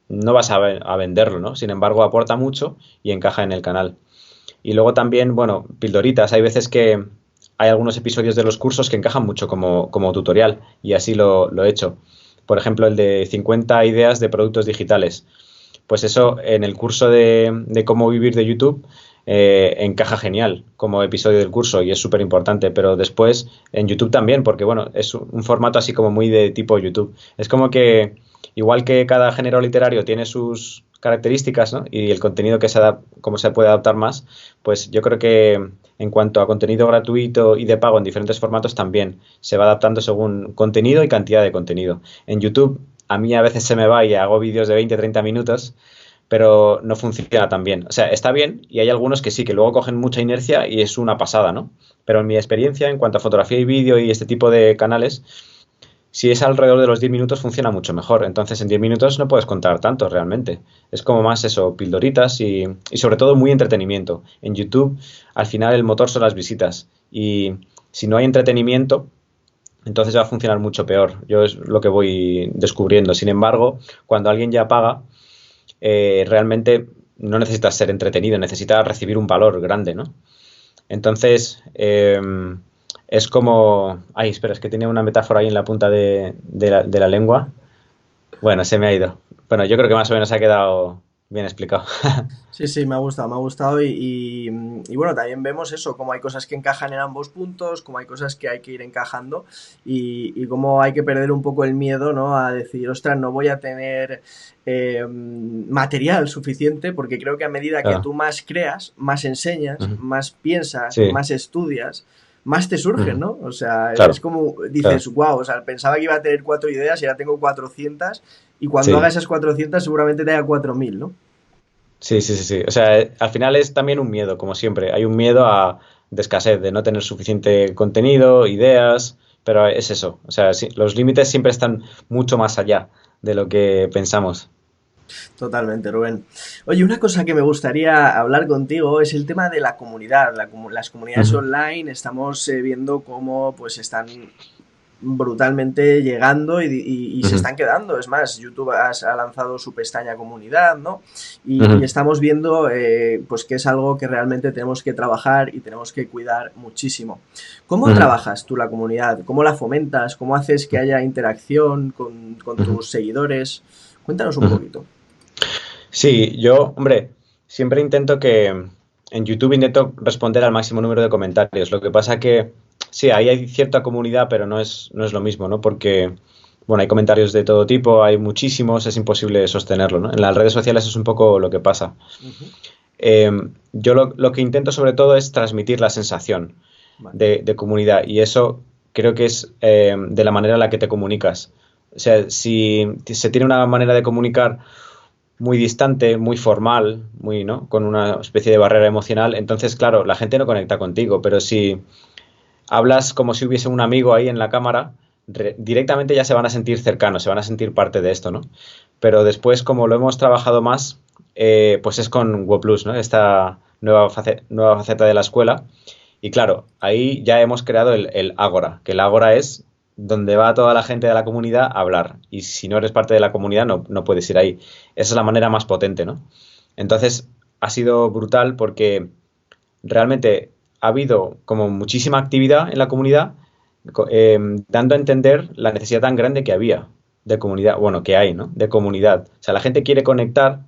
no vas a venderlo, ¿no? Sin embargo, aporta mucho y encaja en el canal. Y luego también, bueno, pildoritas. Hay veces que hay algunos episodios de los cursos que encajan mucho como tutorial y así lo he hecho. Por ejemplo, el de 50 ideas de productos digitales. Pues eso en el curso de cómo vivir de YouTube encaja genial como episodio del curso y es súper importante. Pero después en YouTube también, porque bueno, es un formato así como muy de tipo YouTube. Es como que igual que cada género literario tiene sus características, ¿no? Y el contenido cómo se puede adaptar más, pues yo creo que en cuanto a contenido gratuito y de pago en diferentes formatos también se va adaptando según contenido y cantidad de contenido. En YouTube a mí a veces se me va y hago vídeos de 20-30 minutos, pero no funciona tan bien. O sea, está bien y hay algunos que sí, que luego cogen mucha inercia y es una pasada, ¿no? Pero en mi experiencia en cuanto a fotografía y vídeo y este tipo de canales, si es alrededor de los 10 minutos funciona mucho mejor. Entonces en 10 minutos no puedes contar tanto realmente. Es como más eso, pildoritas y sobre todo muy entretenimiento. En YouTube al final el motor son las visitas y si no hay entretenimiento entonces va a funcionar mucho peor. Yo es lo que voy descubriendo. Sin embargo, cuando alguien ya paga, realmente no necesitas ser entretenido, necesitas recibir un valor grande, ¿no? Entonces, es como... Ay, espera, es que tenía una metáfora ahí en la punta de la lengua. Bueno, se me ha ido. Bueno, yo creo que más o menos ha quedado bien explicado. Sí, sí, me ha gustado y bueno, también vemos eso, cómo hay cosas que encajan en ambos puntos, cómo hay cosas que hay que ir encajando y cómo hay que perder un poco el miedo, ¿no? A decir, ostras, no voy a tener material suficiente, porque creo que a medida que Claro. tú más creas, más enseñas, Ujú. más piensas, Sí. más estudias, más te surgen, Ujú. ¿no? O sea, es Claro, como claro. dices, wow, o sea, pensaba que iba a tener 4 ideas y ahora tengo 400 y cuando haga Sí. esas 400 seguramente tenga 4000, ¿no? Sí, sí, sí, sí. O sea, al final es también un miedo, como siempre. Hay un miedo de escasez, de no tener suficiente contenido, ideas, pero es eso. O sea, sí, los límites siempre están mucho más allá de lo que pensamos. Totalmente, Rubén. Oye, una cosa que me gustaría hablar contigo es el tema de la comunidad. Las comunidades Ujú, online estamos viendo cómo pues están brutalmente llegando y se ujú, están quedando. Es más, YouTube ha lanzado su pestaña comunidad, ¿no? Y ujú, estamos viendo pues que es algo que realmente tenemos que trabajar y tenemos que cuidar muchísimo. ¿Cómo ujú, trabajas tú la comunidad? ¿Cómo la fomentas? ¿Cómo haces que haya interacción con ujú, tus seguidores? Cuéntanos un ujú. poquito. Sí, yo, hombre, siempre intento que en YouTube intento responder al máximo número de comentarios. Lo que pasa que sí, ahí hay cierta comunidad, pero no es lo mismo, ¿no? Porque, bueno, hay comentarios de todo tipo, hay muchísimos, es imposible sostenerlo, ¿no? En las redes sociales es un poco lo que pasa. Ujú. Eh, yo lo que intento sobre todo es transmitir la sensación Vale. de comunidad y eso creo que es de la manera en la que te comunicas. O sea, si se tiene una manera de comunicar muy distante, muy formal, muy, ¿no? Con una especie de barrera emocional, entonces, claro, la gente no conecta contigo, pero si hablas como si hubiese un amigo ahí en la cámara, directamente ya se van a sentir cercanos, se van a sentir parte de esto, ¿no? Pero después, como lo hemos trabajado más, pues es con WordPlus, ¿no? Esta nueva faceta de la escuela. Y claro, ahí ya hemos creado el Ágora, que el Ágora es donde va toda la gente de la comunidad a hablar. Y si no eres parte de la comunidad, no puedes ir ahí. Esa es la manera más potente, ¿no? Entonces, ha sido brutal porque realmente ha habido como muchísima actividad en la comunidad, dando a entender la necesidad tan grande que había de comunidad, bueno, que hay, ¿no? De comunidad. O sea, la gente quiere conectar,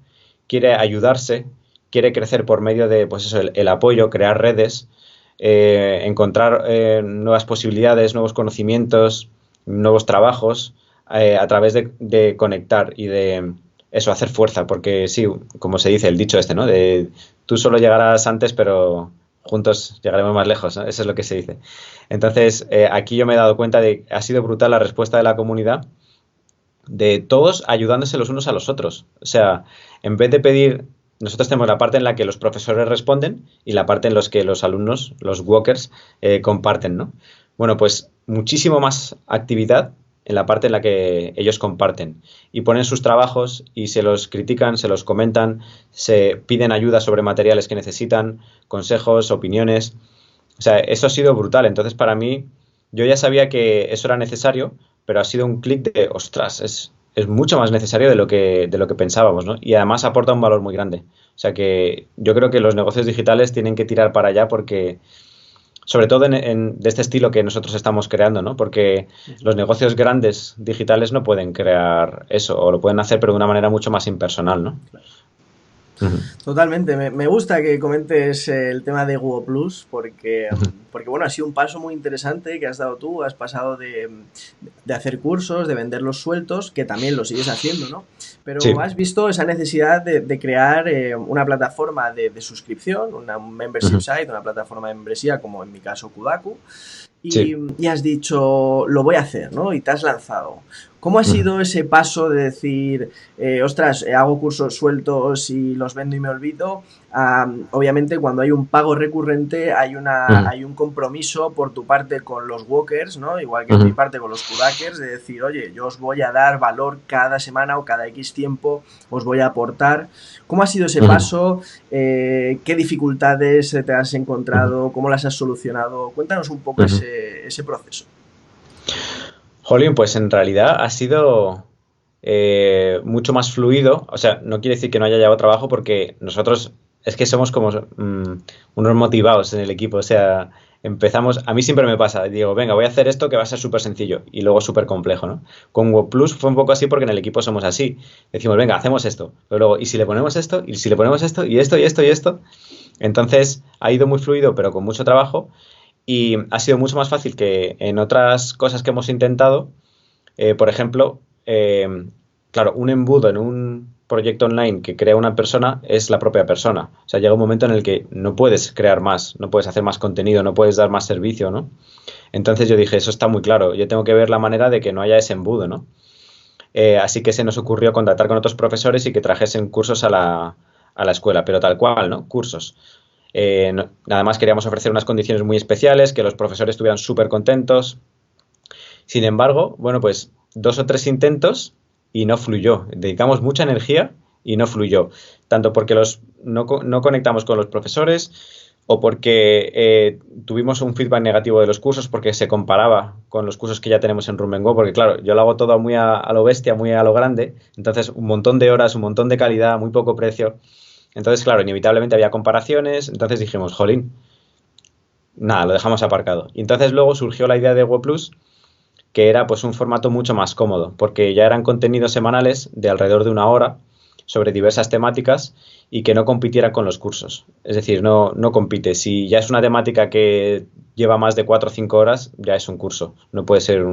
quiere ayudarse, quiere crecer por medio de, pues eso, el apoyo, crear redes, encontrar nuevas posibilidades, nuevos conocimientos, nuevos trabajos, a través de conectar y de eso, hacer fuerza, porque sí, como se dice, el dicho este, ¿no? De tú solo llegarás antes, pero juntos llegaremos más lejos, ¿no? Eso es lo que se dice. Entonces, aquí yo me he dado cuenta de que ha sido brutal la respuesta de la comunidad, de todos ayudándose los unos a los otros. O sea, en vez de pedir, nosotros tenemos la parte en la que los profesores responden y la parte en la que los alumnos, los walkers, comparten, ¿no? Bueno, pues muchísimo más actividad en la parte en la que ellos comparten y ponen sus trabajos y se los critican, se los comentan, se piden ayuda sobre materiales que necesitan, consejos, opiniones. O sea, eso ha sido brutal. Entonces, para mí, yo ya sabía que eso era necesario, pero ha sido un clic de, ostras, es mucho más necesario de lo que pensábamos, ¿no? Y además aporta un valor muy grande. O sea que yo creo que los negocios digitales tienen que tirar para allá porque, sobre todo de este estilo que nosotros estamos creando, ¿no? Porque los negocios grandes digitales no pueden crear eso, o lo pueden hacer, pero de una manera mucho más impersonal, ¿no? Ujú. Totalmente, me gusta que comentes el tema de Google Plus porque bueno, ha sido un paso muy interesante que has dado tú, has pasado de hacer cursos, de venderlos sueltos, que también lo sigues haciendo, ¿no? Sí. Pero has visto esa necesidad de crear una plataforma de suscripción, una membership Ujú. site, una plataforma de membresía como en mi caso Kudaku, Sí. y has dicho, lo voy a hacer, ¿no? Y te has lanzado. ¿Cómo ha Ujú. sido ese paso de decir, ostras, hago cursos sueltos y los vendo y me olvido? Obviamente, cuando hay un pago recurrente, Ujú. hay un compromiso por tu parte con los walkers, ¿no? Igual que en mi Ujú. parte con los kudakers, de decir, oye, yo os voy a dar valor cada semana o cada X tiempo, os voy a aportar. ¿Cómo ha sido ese Ujú. paso? ¿Qué dificultades te has Ujú. encontrado? ¿Cómo las has solucionado? Cuéntanos un poco Ujú. ese proceso. Jolín, pues en realidad ha sido mucho más fluido. O sea, no quiere decir que no haya llevado trabajo porque nosotros es que somos como unos motivados en el equipo. O sea, empezamos, a mí siempre me pasa, digo, venga, voy a hacer esto que va a ser súper sencillo y luego súper complejo, ¿no? Con WordPlus fue un poco así porque en el equipo somos así. Decimos, venga, hacemos esto. Pero luego, ¿y si le ponemos esto? ¿Y si le ponemos esto? ¿Y esto? ¿Y esto? ¿Y esto? Entonces ha ido muy fluido, pero con mucho trabajo. Y ha sido mucho más fácil que en otras cosas que hemos intentado. Por ejemplo, claro, un embudo en un proyecto online que crea una persona es la propia persona. O sea, llega un momento en el que no puedes crear más, no puedes hacer más contenido, no puedes dar más servicio, ¿no? Entonces yo dije, eso está muy claro, yo tengo que ver la manera de que no haya ese embudo, ¿no? Así que se nos ocurrió contactar con otros profesores y que trajesen cursos a la escuela, pero tal cual, ¿no? Cursos. Nada más queríamos ofrecer unas condiciones muy especiales, que los profesores estuvieran súper contentos. Sin embargo, bueno, pues 2 o 3 intentos y no fluyó. Dedicamos mucha energía y no fluyó. Tanto porque no conectamos con los profesores o porque tuvimos un feedback negativo de los cursos porque se comparaba con los cursos que ya tenemos en Rumbengo, porque claro, yo lo hago todo muy a lo bestia, muy a lo grande, entonces un montón de horas, un montón de calidad, muy poco precio. Entonces, claro, inevitablemente había comparaciones, entonces dijimos, jolín, nada, lo dejamos aparcado. Y entonces luego surgió la idea de WordPlus, que era pues un formato mucho más cómodo, porque ya eran contenidos semanales de alrededor de 1 hora sobre diversas temáticas y que no compitiera con los cursos. Es decir, no compite. Si ya es una temática que lleva más de 4 o 5 horas, ya es un curso. No puede ser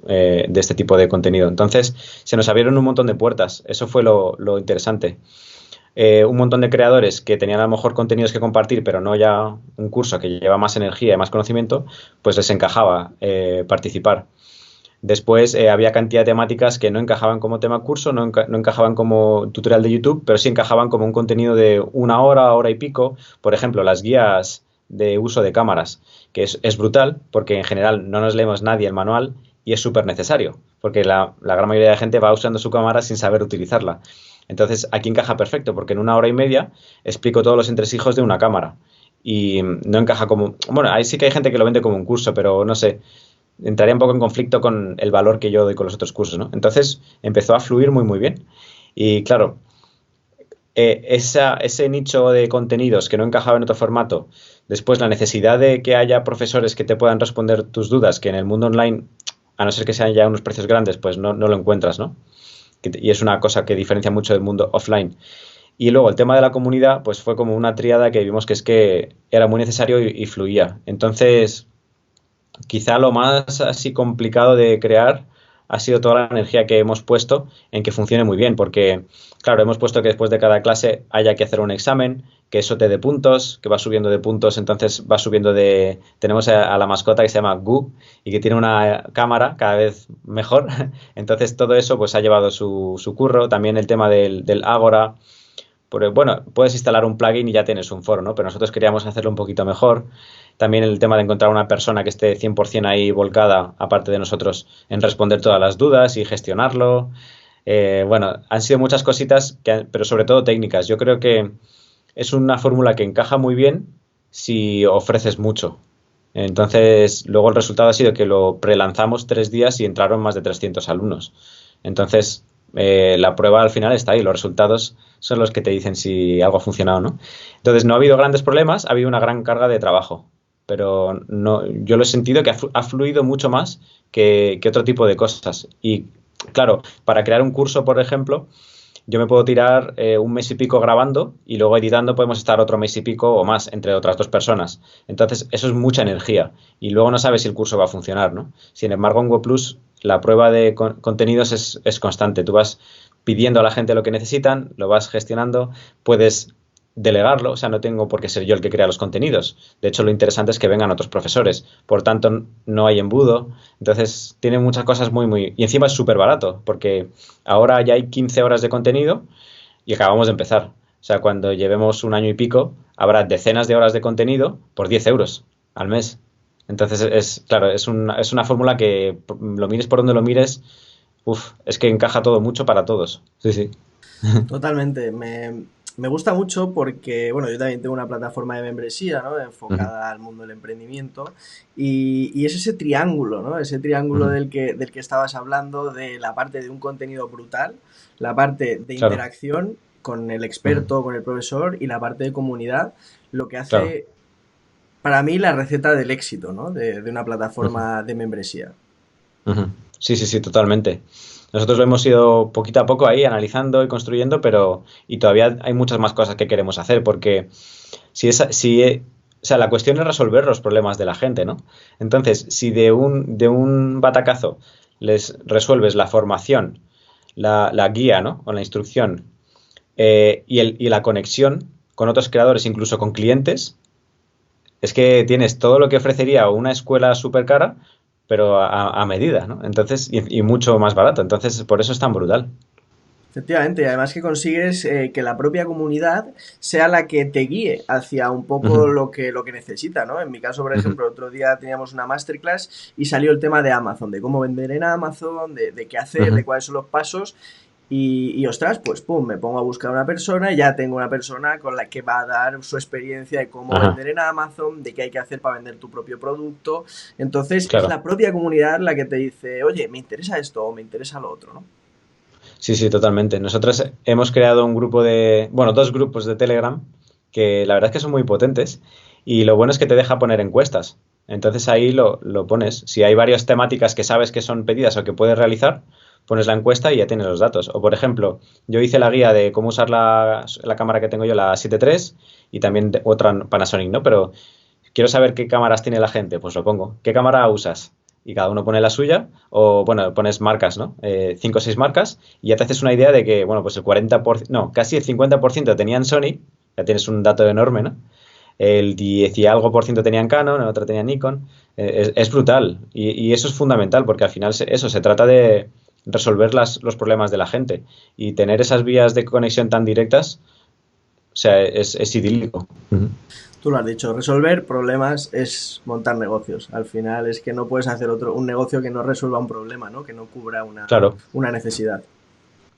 de este tipo de contenido. Entonces, se nos abrieron un montón de puertas. Eso fue lo interesante. Un montón de creadores que tenían a lo mejor contenidos que compartir, pero no ya un curso que lleva más energía y más conocimiento, pues les encajaba participar. Después había cantidad de temáticas que no encajaban como tema curso, no encajaban como tutorial de YouTube, pero sí encajaban como un contenido de 1 hora, hora y pico. Por ejemplo, las guías de uso de cámaras, que es brutal, porque en general no nos leemos nadie el manual y es súper necesario, porque la gran mayoría de gente va usando su cámara sin saber utilizarla. Entonces, aquí encaja perfecto, porque en 1 hora y media explico todos los entresijos de una cámara. Y no encaja como... Bueno, ahí sí que hay gente que lo vende como un curso, pero no sé, entraría un poco en conflicto con el valor que yo doy con los otros cursos, ¿no? Entonces empezó a fluir muy, muy bien. Y claro, ese nicho de contenidos que no encajaba en otro formato, después la necesidad de que haya profesores que te puedan responder tus dudas, que en el mundo online, a no ser que sean ya unos precios grandes, pues no lo encuentras, ¿no? Y es una cosa que diferencia mucho del mundo offline. Y luego el tema de la comunidad, pues fue como una tríada que vimos que es que era muy necesario y fluía. Entonces, quizá lo más así complicado de crear ha sido toda la energía que hemos puesto en que funcione muy bien, porque, claro, hemos puesto que después de cada clase haya que hacer un examen, que eso te dé puntos, que va subiendo de puntos, entonces va subiendo de... Tenemos a la mascota que se llama Gu y que tiene una cámara cada vez mejor, entonces todo eso pues ha llevado su curro, también el tema del Agora, bueno, puedes instalar un plugin y ya tienes un foro, ¿no? Pero nosotros queríamos hacerlo un poquito mejor. También el tema de encontrar una persona que esté 100% ahí volcada, aparte de nosotros, en responder todas las dudas y gestionarlo. Bueno, han sido muchas cositas, pero sobre todo técnicas. Yo creo que es una fórmula que encaja muy bien si ofreces mucho. Entonces, luego el resultado ha sido que lo prelanzamos 3 días y entraron más de 300 alumnos. Entonces, la prueba al final está ahí, los resultados son los que te dicen si algo ha funcionado o no. Entonces, no ha habido grandes problemas, ha habido una gran carga de trabajo, pero no, yo lo he sentido que ha fluido mucho más que otro tipo de cosas. Y claro, para crear un curso, por ejemplo, yo me puedo tirar un mes y pico grabando y luego editando podemos estar otro mes y pico o más entre otras dos personas. Entonces, eso es mucha energía y luego no sabes si el curso va a funcionar, ¿no? Sin embargo, en WordPlus la prueba de contenidos es constante. Tú vas pidiendo a la gente lo que necesitan, lo vas gestionando, puedes delegarlo, o sea, no tengo por qué ser yo el que crea los contenidos. De hecho, lo interesante es que vengan otros profesores. Por tanto, no hay embudo. Entonces, tiene muchas cosas muy... Y encima es súper barato, porque ahora ya hay 15 horas de contenido y acabamos de empezar. O sea, cuando llevemos un año y pico, habrá decenas de horas de contenido por 10 euros al mes. Entonces, claro, es una fórmula que lo mires por donde lo mires, es que encaja todo mucho para todos. Sí, sí. Totalmente. Me gusta mucho porque, bueno, yo también tengo una plataforma de membresía, ¿no? Ujú, Enfocada al mundo del emprendimiento. Y es ese triángulo, ¿no? Ese triángulo ujú. del que estabas hablando, de la parte de un contenido brutal, la parte de Claro. interacción con el Ujú, experto, con el profesor y la parte de comunidad, lo que claro. hace para mí la receta del éxito, ¿no? De una Ujú. plataforma de membresía. Ujú. Sí, sí, sí, totalmente. Nosotros lo hemos ido poquito a poco ahí analizando y construyendo, pero y todavía hay muchas más cosas que queremos hacer, porque o sea, la cuestión es resolver los problemas de la gente, ¿no? Entonces, si de un batacazo les resuelves la formación, la guía, ¿no? O la instrucción, y la conexión con otros creadores, incluso con clientes, es que tienes todo lo que ofrecería una escuela súper cara, pero a medida, ¿no? Entonces, y mucho más barato. Entonces, por eso es tan brutal. Efectivamente, y además que consigues que la propia comunidad sea la que te guíe hacia un poco Ujú, lo que necesita, ¿no? En mi caso, por ujú, ejemplo, otro día teníamos una masterclass y salió el tema de Amazon, de cómo vender en Amazon, de qué hacer, de ujú. cuáles son los pasos. Y ostras, pues pum, me pongo a buscar una persona y ya tengo una persona con la que va a dar su experiencia de cómo Ajá, vender en Amazon, de qué hay que hacer para vender tu propio producto. Entonces es claro. la propia comunidad la que te dice, oye, me interesa esto o me interesa lo otro, ¿no? Sí, sí, totalmente. Nosotros hemos creado bueno, dos grupos de Telegram que la verdad es que son muy potentes y lo bueno es que te deja poner encuestas. Entonces ahí lo pones. Si hay varias temáticas que sabes que son pedidas o que puedes realizar, pones la encuesta y ya tienes los datos. O por ejemplo, yo hice la guía de cómo usar la cámara que tengo yo, la 7 III, y también otra Panasonic, ¿no? Pero quiero saber qué cámaras tiene la gente, pues lo pongo. ¿Qué cámara usas? Y cada uno pone la suya, o bueno, pones marcas, ¿no? 5 o 6 marcas, y ya te haces una idea de que, bueno, pues el 40%, no, casi el 50% tenían Sony, ya tienes un dato enorme, ¿no? El 10 y algo por ciento tenían Canon, el otro tenía Nikon. Es brutal, y eso es fundamental, porque al final eso se trata de resolver los problemas de la gente, y tener esas vías de conexión tan directas, o sea, es idílico. Ujú. Tú lo has dicho, resolver problemas es montar negocios. Al final es que no puedes hacer un negocio que no resuelva un problema, ¿no? Que no cubra Claro. una necesidad.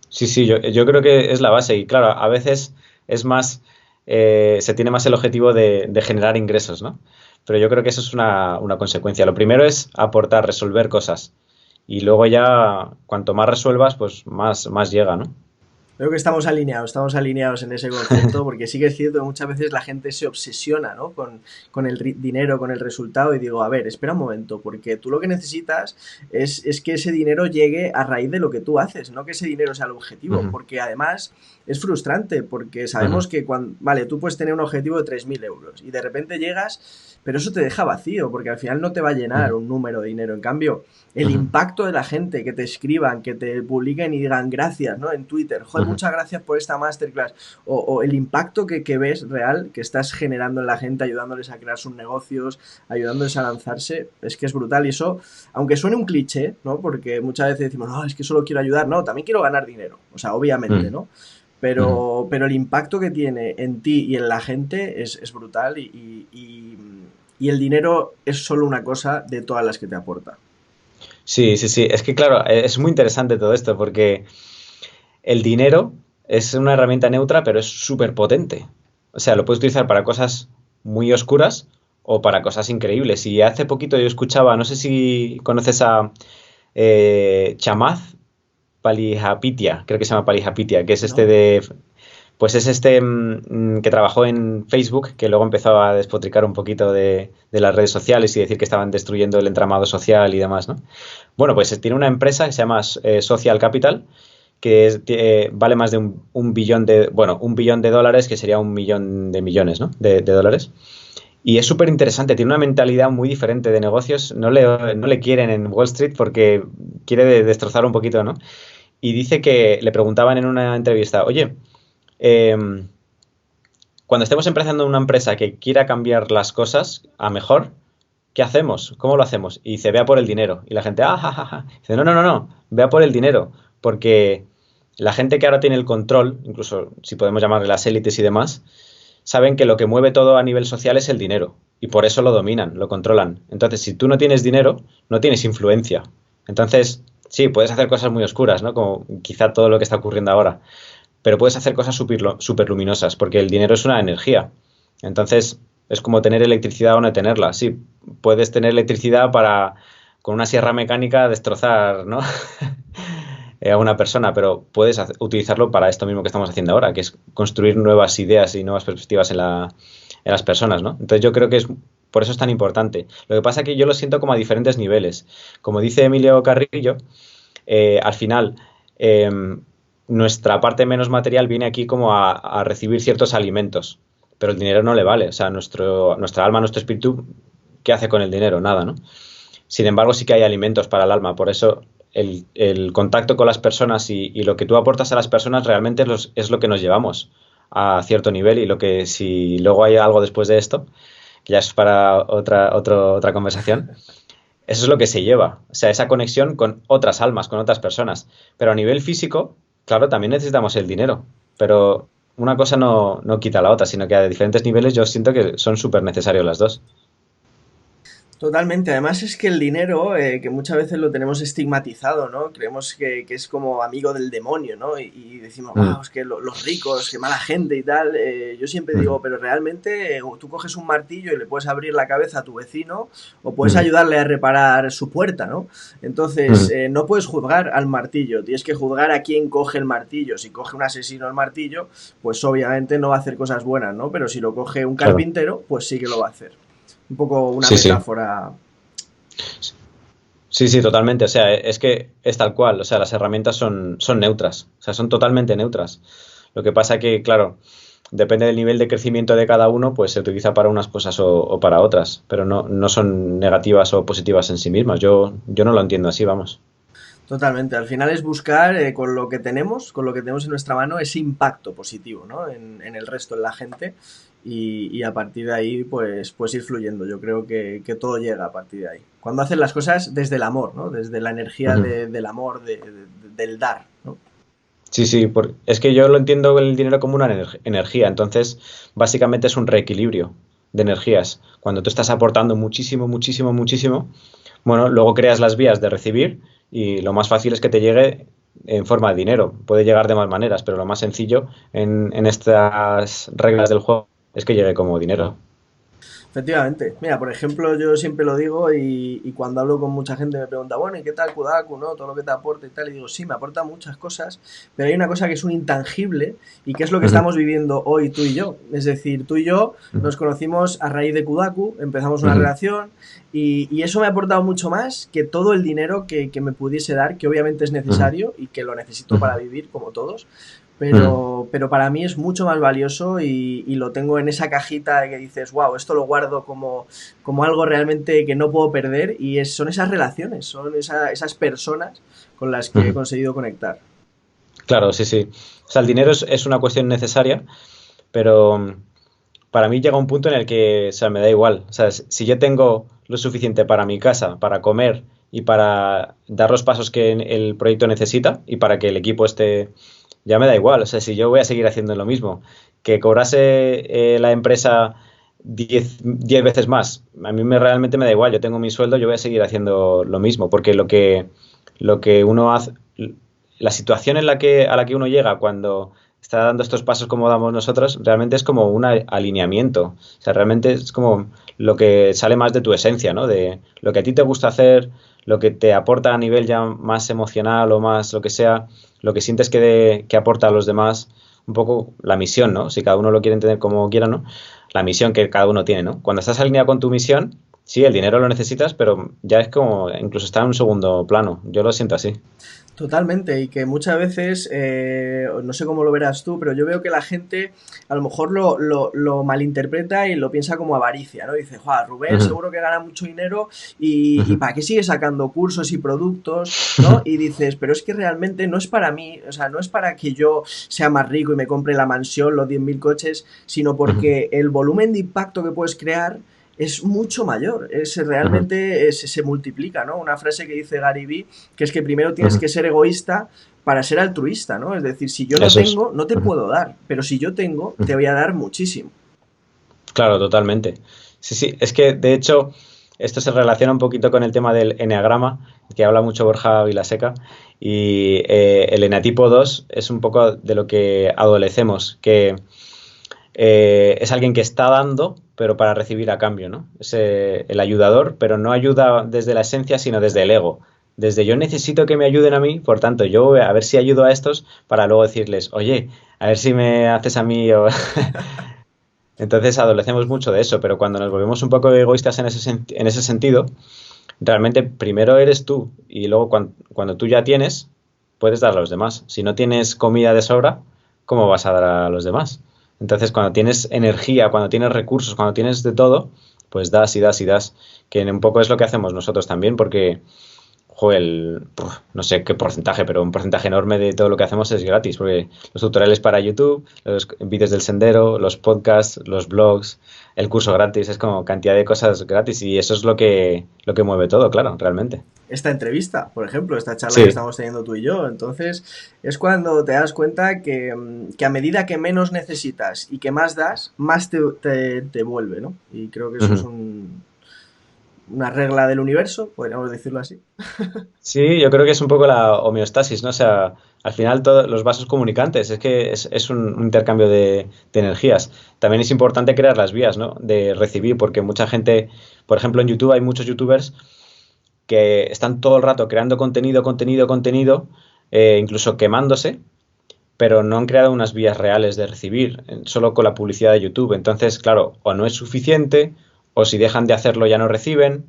Sí, sí, yo creo que es la base y claro, a veces es más, se tiene más el objetivo de generar ingresos, ¿no? Pero yo creo que eso es una consecuencia. Lo primero es aportar, resolver cosas y luego ya cuanto más resuelvas, pues más llega, ¿no? Creo que estamos alineados en ese concepto, porque sí que es cierto que muchas veces la gente se obsesiona, ¿no? con el dinero, con el resultado, y digo, a ver, espera un momento, porque tú lo que necesitas es que ese dinero llegue a raíz de lo que tú haces, no que ese dinero sea el objetivo, Ujú, porque además es frustrante, porque ujú, sabemos que cuando, vale, tú puedes tener un objetivo de 3.000 euros y de repente llegas, pero eso te deja vacío, porque al final no te va a llenar ujú, un número de dinero. En cambio, el ujú, impacto de la gente, que te escriban, que te publiquen y digan gracias, ¿no? En Twitter, joder, ujú. muchas gracias por esta masterclass. O el impacto que ves real, que estás generando en la gente, ayudándoles a crear sus negocios, ayudándoles a lanzarse, es que es brutal. Y eso, aunque suene un cliché, ¿no? Porque muchas veces decimos, no, es que solo quiero ayudar, no, también quiero ganar dinero. O sea, obviamente, Ujú, ¿no? ujú. Pero el impacto que tiene en ti y en la gente es brutal y el dinero es solo una cosa de todas las que te aporta. Sí, sí, sí. Es que claro, es muy interesante todo esto porque el dinero es una herramienta neutra, pero es súper potente. O sea, lo puedes utilizar para cosas muy oscuras o para cosas increíbles. Y hace poquito yo escuchaba, no sé si conoces a Chamath Palihapitiya, creo que se llama Palihapitiya, que es este ¿No? de, pues es este que trabajó en Facebook, que luego empezó a despotricar un poquito de las redes sociales y decir que estaban destruyendo el entramado social y demás, ¿no? Bueno, pues tiene una empresa que se llama Social Capital, que vale más de un billón de, bueno, un billón de dólares, que sería un millón de millones, ¿no? De dólares. Y es súper interesante, tiene una mentalidad muy diferente de negocios, no le quieren en Wall Street porque quiere destrozar un poquito, ¿no? Y dice que le preguntaban en una entrevista, oye, eh, cuando estemos empezando una empresa que quiera cambiar las cosas a mejor, ¿qué hacemos? ¿Cómo lo hacemos? Y dice, vea por el dinero. Y la gente, ah, ja, ja, ja. Dice, no, no, no, no, vea por el dinero. Porque la gente que ahora tiene el control, incluso si podemos llamarle las élites y demás, saben que lo que mueve todo a nivel social es el dinero. Y por eso lo dominan, lo controlan. Entonces, si tú no tienes dinero, no tienes influencia. Entonces, sí, puedes hacer cosas muy oscuras, ¿no? Como quizá todo lo que está ocurriendo ahora. Pero puedes hacer cosas súper luminosas, porque el dinero es una energía. Entonces, es como tener electricidad o no tenerla. Sí, puedes tener electricidad para, con una sierra mecánica, destrozar, ¿no? A una persona, pero puedes utilizarlo para esto mismo que estamos haciendo ahora, que es construir nuevas ideas y nuevas perspectivas en las personas, ¿no? Entonces yo creo que es por eso es tan importante. Lo que pasa es que yo lo siento como a diferentes niveles. Como dice Emilio Carrillo, al final eh, nuestra parte menos material viene aquí como a recibir ciertos alimentos, pero el dinero no le vale. O sea, nuestra alma, nuestro espíritu, ¿qué hace con el dinero? Nada, ¿no? Sin embargo, sí que hay alimentos para el alma. Por eso el contacto con las personas y lo que tú aportas a las personas realmente es lo que nos llevamos a cierto nivel y lo que si luego hay algo después de esto, que ya es para otra conversación, eso es lo que se lleva. O sea, esa conexión con otras almas, con otras personas. Pero a nivel físico, claro, también necesitamos el dinero. Pero una cosa no quita la otra, sino que a diferentes niveles yo siento que son súper necesarios las dos. Totalmente, además es que el dinero, que muchas veces lo tenemos estigmatizado, ¿no? Creemos que es como amigo del demonio, ¿no? Y decimos, Mm, wow, es que los ricos, qué mala gente y tal. Yo siempre mm, digo, pero realmente tú coges un martillo y le puedes abrir la cabeza a tu vecino o puedes mm, ayudarle a reparar su puerta, ¿no? Entonces, mm, no puedes juzgar al martillo, tienes que juzgar a quién coge el martillo. Si coge un asesino el martillo, pues obviamente no va a hacer cosas buenas, ¿no? Pero si lo coge un claro. carpintero, pues sí que lo va a hacer. Un poco una Sí, sí. metáfora. Sí, sí, totalmente. O sea, es que es tal cual. O sea, las herramientas son neutras. O sea, son totalmente neutras. Lo que pasa que, claro, depende del nivel de crecimiento de cada uno, pues se utiliza para unas cosas o para otras. Pero no son negativas o positivas en sí mismas. Yo no lo entiendo así, vamos. Totalmente. Al final es buscar con lo que tenemos en nuestra mano, ese impacto positivo, ¿no? En el resto, en la gente. Y a partir de ahí, pues ir fluyendo. Yo creo que todo llega a partir de ahí. Cuando hacen las cosas desde el amor, ¿no? Desde la energía Ujú. del amor, del dar, ¿no? Sí, sí, es que yo lo entiendo el dinero como una energía, entonces básicamente es un reequilibrio de energías. Cuando tú estás aportando muchísimo, muchísimo, muchísimo, bueno, luego creas las vías de recibir y lo más fácil es que te llegue en forma de dinero. Puede llegar de más maneras, pero lo más sencillo en estas reglas del juego es que llegue como dinero. Efectivamente. Mira, por ejemplo, yo siempre lo digo y cuando hablo con mucha gente me pregunta, bueno, ¿y qué tal Kudaku, no? Todo lo que te aporta y tal. Y digo, sí, me aporta muchas cosas, pero hay una cosa que es un intangible y que es lo que Ujú, estamos viviendo hoy tú y yo. Es decir, tú y yo ujú, nos conocimos a raíz de Kudaku, empezamos una ujú, relación y eso me ha aportado mucho más que todo el dinero que me pudiese dar, que obviamente es ujú, necesario y que lo necesito ujú, para vivir, como todos. ujú. Pero para mí es mucho más valioso y lo tengo en esa cajita que dices, wow, esto lo guardo como algo realmente que no puedo perder y son esas relaciones, son esas personas con las que he Ujú. conseguido conectar. Claro, sí, sí. O sea, el dinero es una cuestión necesaria, pero para mí llega un punto en el que, o sea, me da igual. O sea, si yo tengo lo suficiente para mi casa, para comer y para dar los pasos que el proyecto necesita y para que el equipo esté, ya me da igual. O sea, si yo voy a seguir haciendo lo mismo, que cobrase la empresa 10 veces más, a mí realmente me da igual. Yo tengo mi sueldo, yo voy a seguir haciendo lo mismo, porque lo que uno hace, la situación a la que uno llega cuando está dando estos pasos como damos nosotros, realmente es como un alineamiento. O sea, realmente es como lo que sale más de tu esencia, ¿no? De lo que a ti te gusta hacer, lo que te aporta a nivel ya más emocional o más lo que sea, lo que sientes que aporta a los demás, un poco la misión, ¿no? Si cada uno lo quiere entender como quiera, ¿no? La misión que cada uno tiene, ¿no? Cuando estás alineado con tu misión, sí, el dinero lo necesitas, pero ya es como incluso está en un segundo plano. Yo lo siento así. Totalmente, y que muchas veces, no sé cómo lo verás tú, pero yo veo que la gente a lo mejor lo malinterpreta y lo piensa como avaricia, ¿no? Dice, Juan, Rubén Ujú, seguro que gana mucho dinero y ujú. ¿para qué sigue sacando cursos y productos, ¿no? Y dices, pero es que realmente no es para mí, o sea, no es para que yo sea más rico y me compre la mansión, los 10.000 coches, sino Ujú, porque el volumen de impacto que puedes crear es mucho mayor, ujú, realmente se multiplica, ¿no? Una frase que dice Gary Vee, que es que primero tienes ujú. que ser egoísta para ser altruista, ¿no? Es decir, si yo no Eso es. tengo, no te Ujú, puedo dar, pero si yo tengo, te ujú. voy a dar muchísimo. Claro, totalmente. Sí, sí, es que de hecho esto se relaciona un poquito con el tema del eneagrama, que habla mucho Borja Vilaseca, y el eneatipo 2 es un poco de lo que adolecemos, que es alguien que está dando, pero para recibir a cambio, ¿no? Es el ayudador, pero no ayuda desde la esencia, sino desde el ego. Desde yo necesito que me ayuden a mí, por tanto, yo voy a ver si ayudo a estos para luego decirles, oye, a ver si me haces a mí o... Entonces adolecemos mucho de eso, pero cuando nos volvemos un poco egoístas en ese sentido, realmente primero eres tú y luego cuando tú ya tienes, puedes dar a los demás. Si no tienes comida de sobra, ¿cómo vas a dar a los demás? Entonces cuando tienes energía, cuando tienes recursos, cuando tienes de todo, pues das y das y das, que un poco es lo que hacemos nosotros también, porque joder, no sé qué porcentaje, pero un porcentaje enorme de todo lo que hacemos es gratis, porque los tutoriales para YouTube, los vídeos del sendero, los podcasts, los blogs, el curso gratis, es como cantidad de cosas gratis y eso es lo que mueve todo, claro, realmente. Esta entrevista, por ejemplo, esta charla que Sí, estamos teniendo tú y yo. Entonces, es cuando te das cuenta que a medida que menos necesitas y que más das, más te vuelve, ¿no? Y creo que eso es ujú. una regla del universo, podríamos decirlo así. Sí, yo creo que es un poco la homeostasis, ¿no? O sea, al final todos los vasos comunicantes, es que es un intercambio de energías. También es importante crear las vías, ¿no? De recibir, porque mucha gente, por ejemplo, en YouTube hay muchos youtubers que están todo el rato creando contenido, contenido, contenido, incluso quemándose, pero no han creado unas vías reales de recibir, solo con la publicidad de YouTube. Entonces, claro, o no es suficiente, o si dejan de hacerlo ya no reciben,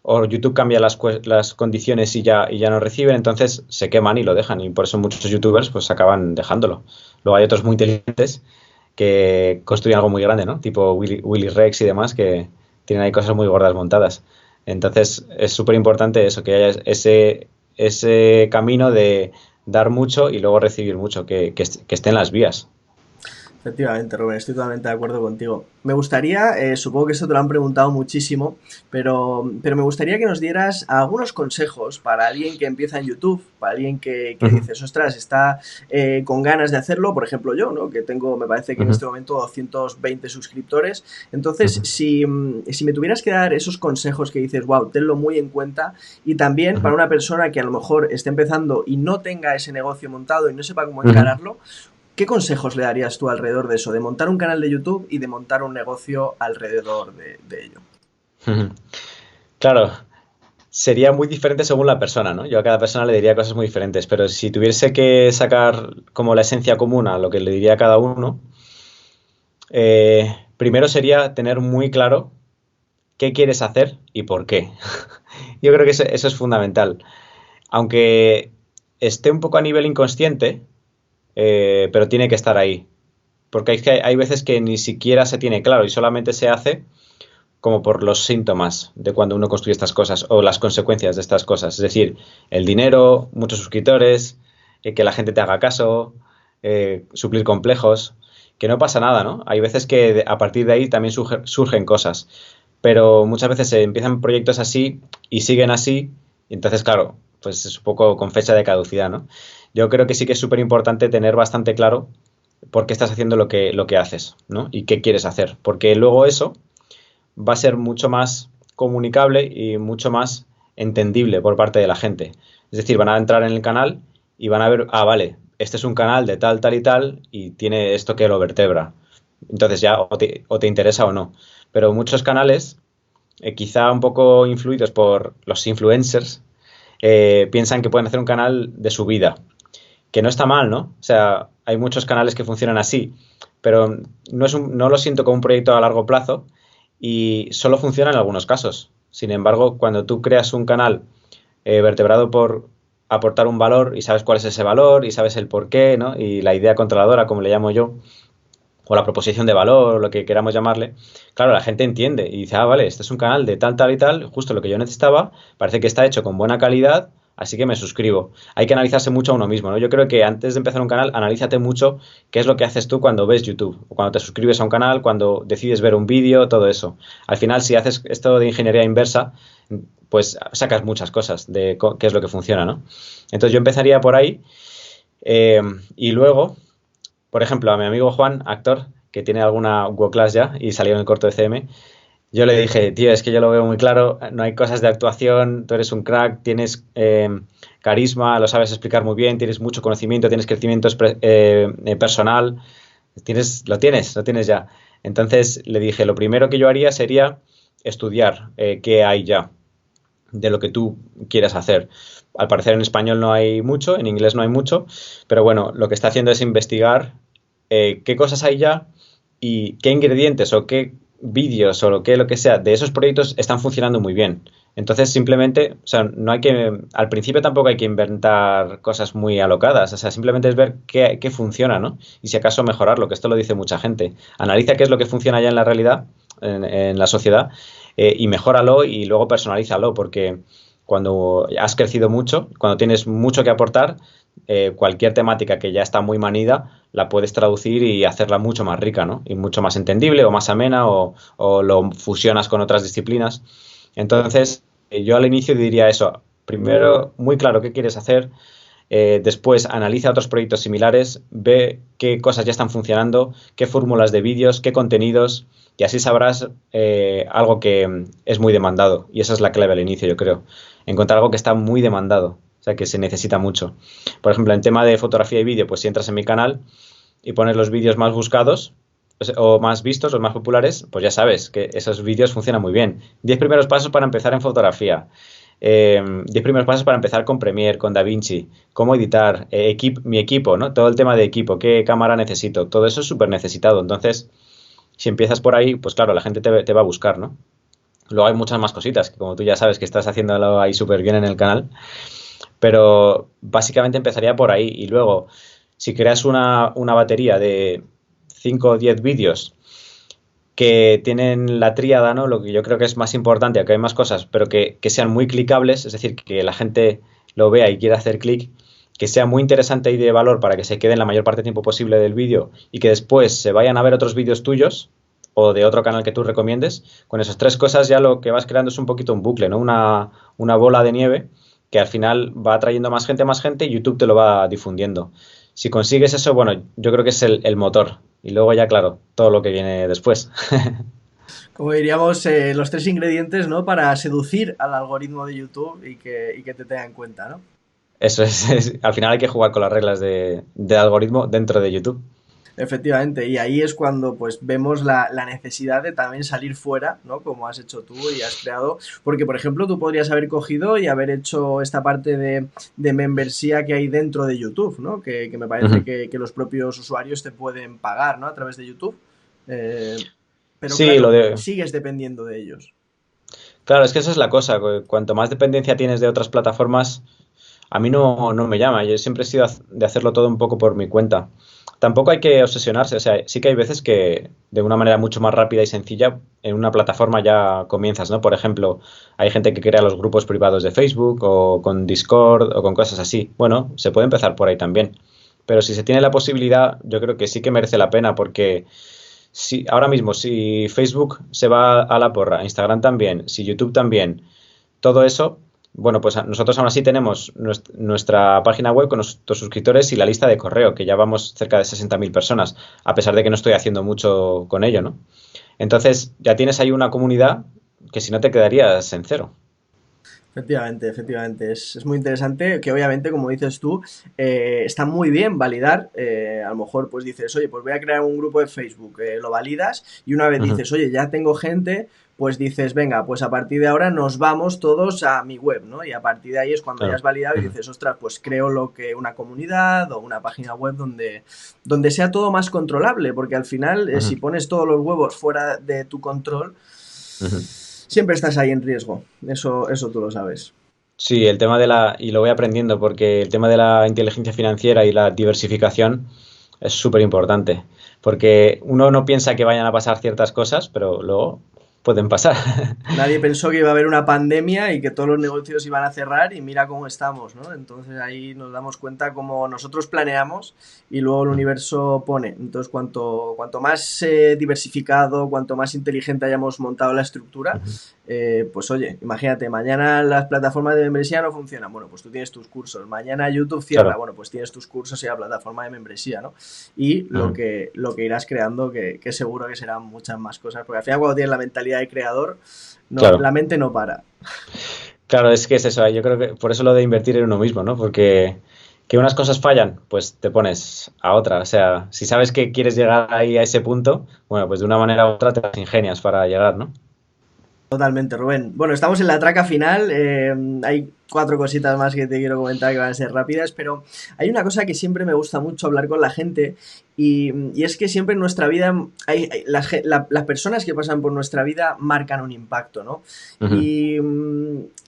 o YouTube cambia las condiciones y ya no reciben, entonces se queman y lo dejan. Y por eso muchos YouTubers pues acaban dejándolo. Luego hay otros muy inteligentes que construyen algo muy grande, ¿no? Tipo Willy Rex y demás, que tienen ahí cosas muy gordas montadas. Entonces es súper importante eso, que haya ese camino de dar mucho y luego recibir mucho, que esté en las vías. Efectivamente, Rubén, estoy totalmente de acuerdo contigo. Me gustaría, supongo que esto te lo han preguntado muchísimo, pero me gustaría que nos dieras algunos consejos para alguien que empieza en YouTube, para alguien que Ujú, dices, ostras, está con ganas de hacerlo, por ejemplo yo, ¿no? Que tengo, me parece que en ujú, este momento 220 suscriptores. Entonces, ujú, si me tuvieras que dar esos consejos que dices, wow, tenlo muy en cuenta, y también para ujú, una persona que a lo mejor esté empezando y no tenga ese negocio montado y no sepa cómo ujú. encararlo, ¿Qué consejos le darías tú alrededor de eso, de montar un canal de YouTube y de montar un negocio alrededor de ello? Claro, sería muy diferente según la persona, ¿no? Yo a cada persona le diría cosas muy diferentes, pero si tuviese que sacar como la esencia común a lo que le diría a cada uno, primero sería tener muy claro qué quieres hacer y por qué. Yo creo que eso es fundamental. Aunque esté un poco a nivel inconsciente, pero tiene que estar ahí. Porque hay veces que ni siquiera se tiene claro y solamente se hace como por los síntomas de cuando uno construye estas cosas o las consecuencias de estas cosas. Es decir, el dinero, muchos suscriptores, que la gente te haga caso, suplir complejos, que no pasa nada, ¿no? Hay veces que a partir de ahí también surgen cosas, pero muchas veces se empiezan proyectos así y siguen así, y entonces, claro, pues es un poco con fecha de caducidad, ¿no? Yo creo que sí que es súper importante tener bastante claro por qué estás haciendo lo que haces, ¿no? Y qué quieres hacer, porque luego eso va a ser mucho más comunicable y mucho más entendible por parte de la gente. Es decir, van a entrar en el canal y van a ver, ah, vale, este es un canal de tal, tal y tal y tiene esto que lo vertebra. Entonces ya o te interesa o no. Pero muchos canales, quizá un poco influidos por los influencers, piensan que pueden hacer un canal de su vida. Que no está mal, ¿no? O sea, hay muchos canales que funcionan así, pero no lo siento como un proyecto a largo plazo y solo funciona en algunos casos. Sin embargo, cuando tú creas un canal vertebrado por aportar un valor y sabes cuál es ese valor y sabes el por qué, ¿no? Y la idea controladora, como le llamo yo, o la proposición de valor, o lo que queramos llamarle, claro, la gente entiende y dice, ah, vale, este es un canal de tal, tal y tal, justo lo que yo necesitaba, parece que está hecho con buena calidad, así que me suscribo. Hay que analizarse mucho a uno mismo, ¿no? Yo creo que antes de empezar un canal, analízate mucho qué es lo que haces tú cuando ves YouTube, o cuando te suscribes a un canal, cuando decides ver un vídeo, todo eso. Al final, si haces esto de ingeniería inversa, pues sacas muchas cosas de qué es lo que funciona, ¿no? Entonces yo empezaría por ahí y luego por ejemplo, a mi amigo Juan, actor, que tiene alguna Google Class ya y salió en el corto de CM, yo le dije, tío, es que yo lo veo muy claro, no hay cosas de actuación, tú eres un crack, tienes carisma, lo sabes explicar muy bien, tienes mucho conocimiento, tienes crecimiento personal, lo tienes ya. Entonces le dije, lo primero que yo haría sería estudiar qué hay ya de lo que tú quieras hacer. Al parecer en español no hay mucho, en inglés no hay mucho, pero bueno, lo que está haciendo es investigar qué cosas hay ya y qué ingredientes o qué vídeos o lo que sea de esos proyectos están funcionando muy bien. Entonces simplemente, o sea, no hay que, al principio tampoco hay que inventar cosas muy alocadas, o sea, simplemente es ver qué funciona, ¿no? Y si acaso mejorarlo, que esto lo dice mucha gente. Analiza qué es lo que funciona ya en la realidad, en la sociedad, y mejóralo y luego personalízalo, porque cuando has crecido mucho, cuando tienes mucho que aportar, cualquier temática que ya está muy manida, la puedes traducir y hacerla mucho más rica, ¿no? Y mucho más entendible o más amena o lo fusionas con otras disciplinas. Entonces, yo al inicio diría eso. Primero, muy claro qué quieres hacer. Después, analiza otros proyectos similares, ve qué cosas ya están funcionando, qué fórmulas de vídeos, qué contenidos, y así sabrás algo que es muy demandado. Y esa es la clave al inicio, yo creo. Encontrar algo que está muy demandado, o sea, que se necesita mucho. Por ejemplo, en tema de fotografía y vídeo, pues si entras en mi canal y pones los vídeos más buscados, pues, o más vistos, los más populares, pues ya sabes que esos vídeos funcionan muy bien. 10 primeros pasos para empezar en fotografía. 10 primeros pasos para empezar con Premiere, con DaVinci, cómo editar, mi equipo, ¿no? Todo el tema de equipo, qué cámara necesito, todo eso es súper necesitado. Entonces, si empiezas por ahí, pues claro, la gente te va a buscar, ¿no? Luego hay muchas más cositas, que como tú ya sabes que estás haciéndolo ahí súper bien en el canal, pero básicamente empezaría por ahí y luego, si creas una batería de 5 o 10 vídeos que tienen la tríada, ¿no? Lo que yo creo que es más importante, aunque hay más cosas, pero que sean muy clicables, es decir, que la gente lo vea y quiera hacer clic, que sea muy interesante y de valor para que se queden la mayor parte del tiempo posible del vídeo y que después se vayan a ver otros vídeos tuyos o de otro canal que tú recomiendes. Con esas tres cosas ya lo que vas creando es un poquito un bucle, ¿no? Una bola de nieve que al final va atrayendo más gente y YouTube te lo va difundiendo. Si consigues eso, bueno, yo creo que es el motor. Y luego ya, claro, todo lo que viene después. Como diríamos, los tres ingredientes, ¿no? Para seducir al algoritmo de YouTube y que te tenga en cuenta, ¿no? Eso al final hay que jugar con las reglas del algoritmo dentro de YouTube. Efectivamente, y ahí es cuando pues vemos la necesidad de también salir fuera, ¿no? Como has hecho tú y has creado, porque por ejemplo tú podrías haber cogido y haber hecho esta parte de membresía que hay dentro de YouTube, ¿no? Que me parece Ujú. que los propios usuarios te pueden pagar, ¿no? A través de YouTube. Eh, pero Sí, claro, sigues dependiendo de ellos. claro, es que esa es la cosa. Cuanto más dependencia tienes de otras plataformas, a mí no me llama. Yo siempre he sido de hacerlo todo un poco por mi cuenta. Tampoco hay que obsesionarse. O sea, sí que hay veces que de una manera mucho más rápida y sencilla en una plataforma ya comienzas, ¿no? Por ejemplo, hay gente que crea los grupos privados de Facebook o con Discord o con cosas así. Bueno, se puede empezar por ahí también. Pero si se tiene la posibilidad, yo creo que sí que merece la pena porque si ahora mismo, si Facebook se va a la porra, Instagram también, si YouTube también, todo eso, bueno, pues nosotros aún así tenemos nuestra página web con nuestros suscriptores y la lista de correo, que ya vamos cerca de 60.000 personas, a pesar de que no estoy haciendo mucho con ello, ¿no? Entonces, ya tienes ahí una comunidad que si no te quedarías en cero. Efectivamente, efectivamente. Es muy interesante que obviamente, como dices tú, está muy bien validar. A lo mejor pues dices, oye, pues voy a crear un grupo de Facebook, lo validas y una vez Ujú, dices, oye, ya tengo gente, pues dices, venga, pues a partir de ahora nos vamos todos a mi web, ¿no? Y a partir de ahí es cuando ya claro. has validado y Ujú, dices, ostras, pues creo lo que una comunidad o una página web donde sea todo más controlable, porque al final, ujú, si pones todos los huevos fuera de tu control, ujú. siempre estás ahí en riesgo. Eso tú lo sabes. Sí, el tema y lo voy aprendiendo porque el tema de la inteligencia financiera y la diversificación es súper importante. Porque uno no piensa que vayan a pasar ciertas cosas, pero luego pueden pasar. Nadie pensó que iba a haber una pandemia y que todos los negocios iban a cerrar y mira cómo estamos, ¿no? Entonces ahí nos damos cuenta cómo nosotros planeamos y luego el universo pone. Entonces cuanto más diversificado, cuanto más inteligente hayamos montado la estructura, Ujú, pues oye, imagínate, mañana las plataformas de membresía no funcionan, bueno, pues tú tienes tus cursos, mañana YouTube cierra, claro. bueno, pues tienes tus cursos y la plataforma de membresía, ¿no? Y Ujú, lo que irás creando, que seguro que serán muchas más cosas, porque al final cuando tienes la mentalidad de creador, no, claro. la mente no para. Claro, es que es eso. Yo creo que por eso lo de invertir en uno mismo, ¿no? Porque que unas cosas fallan, pues te pones a otra. O sea, si sabes que quieres llegar ahí a ese punto, bueno, pues de una manera u otra te las ingenias para llegar, ¿no? Totalmente, Rubén. Bueno, estamos en la traca final. Hay cuatro cositas más que te quiero comentar que van a ser rápidas, pero hay una cosa que siempre me gusta mucho hablar con la gente y es que siempre en nuestra vida las personas que pasan por nuestra vida marcan un impacto, ¿no? Ujú,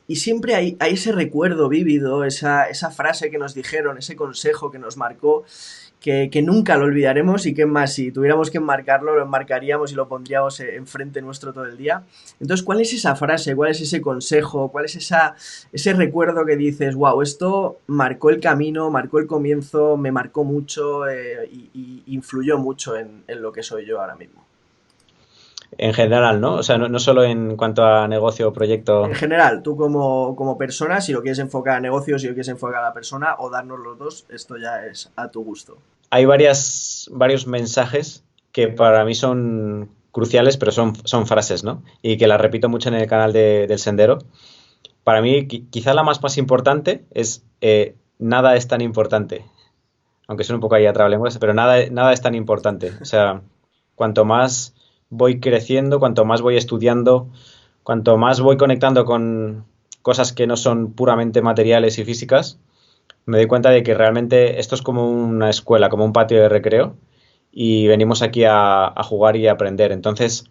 Y siempre hay ese recuerdo vívido, esa frase que nos dijeron, ese consejo que nos marcó, que nunca lo olvidaremos y que más, si tuviéramos que enmarcarlo, lo enmarcaríamos y lo pondríamos enfrente nuestro todo el día. Entonces, ¿cuál es esa frase? ¿Cuál es ese consejo? ¿Cuál es ese recuerdo que dices, wow, esto marcó el camino, marcó el comienzo, me marcó mucho y influyó mucho en lo que soy yo ahora mismo? en general, ¿no? O sea, no solo en cuanto a negocio o En proyecto. general, tú como persona, si lo quieres enfocar a negocios, si lo quieres enfocar a la persona o darnos los dos, esto ya es a tu gusto. Hay varios mensajes que para mí son cruciales, pero son frases, ¿no? Y que las repito mucho en el canal del Sendero. Para mí, quizá la más importante es nada es tan importante. Aunque suene un poco ahí a trabalenguas, pero nada es tan importante. O sea, cuanto más voy creciendo, cuanto más voy estudiando, cuanto más voy conectando con cosas que no son puramente materiales y físicas, me doy cuenta de que realmente esto es como una escuela, como un patio de recreo, y venimos aquí a jugar y a aprender. Entonces,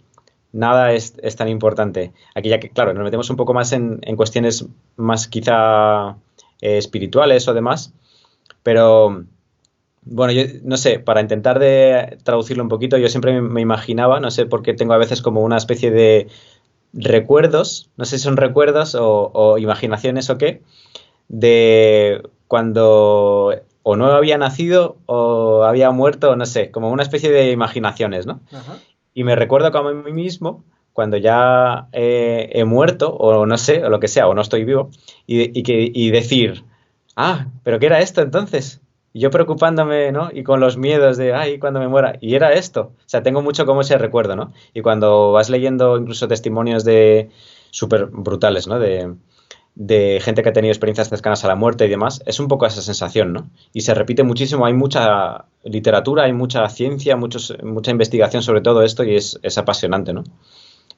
nada es tan importante. Aquí ya que, claro, nos metemos un poco más en cuestiones más quizá espirituales o demás, pero bueno, yo no sé, para intentar de traducirlo un poquito, yo siempre me imaginaba, no sé por qué tengo a veces como una especie de recuerdos, no sé si son recuerdos o imaginaciones o qué, de cuando o no había nacido o había muerto, no sé, como una especie de imaginaciones, ¿no? Ajá. Y me recuerdo como a mí mismo, cuando ya he muerto, o no sé, o lo que sea, o no estoy vivo, y decir, ah, ¿pero qué era esto entonces? Y yo preocupándome, ¿no? Y con los miedos de, ay, cuando me muera. Y era esto. O sea, tengo mucho como ese recuerdo, ¿no? Y cuando vas leyendo incluso testimonios de súper brutales, ¿no? de gente que ha tenido experiencias cercanas a la muerte y demás, es un poco esa sensación, ¿no? Y se repite muchísimo, hay mucha literatura, hay mucha ciencia, mucha investigación sobre todo esto y es apasionante, ¿no?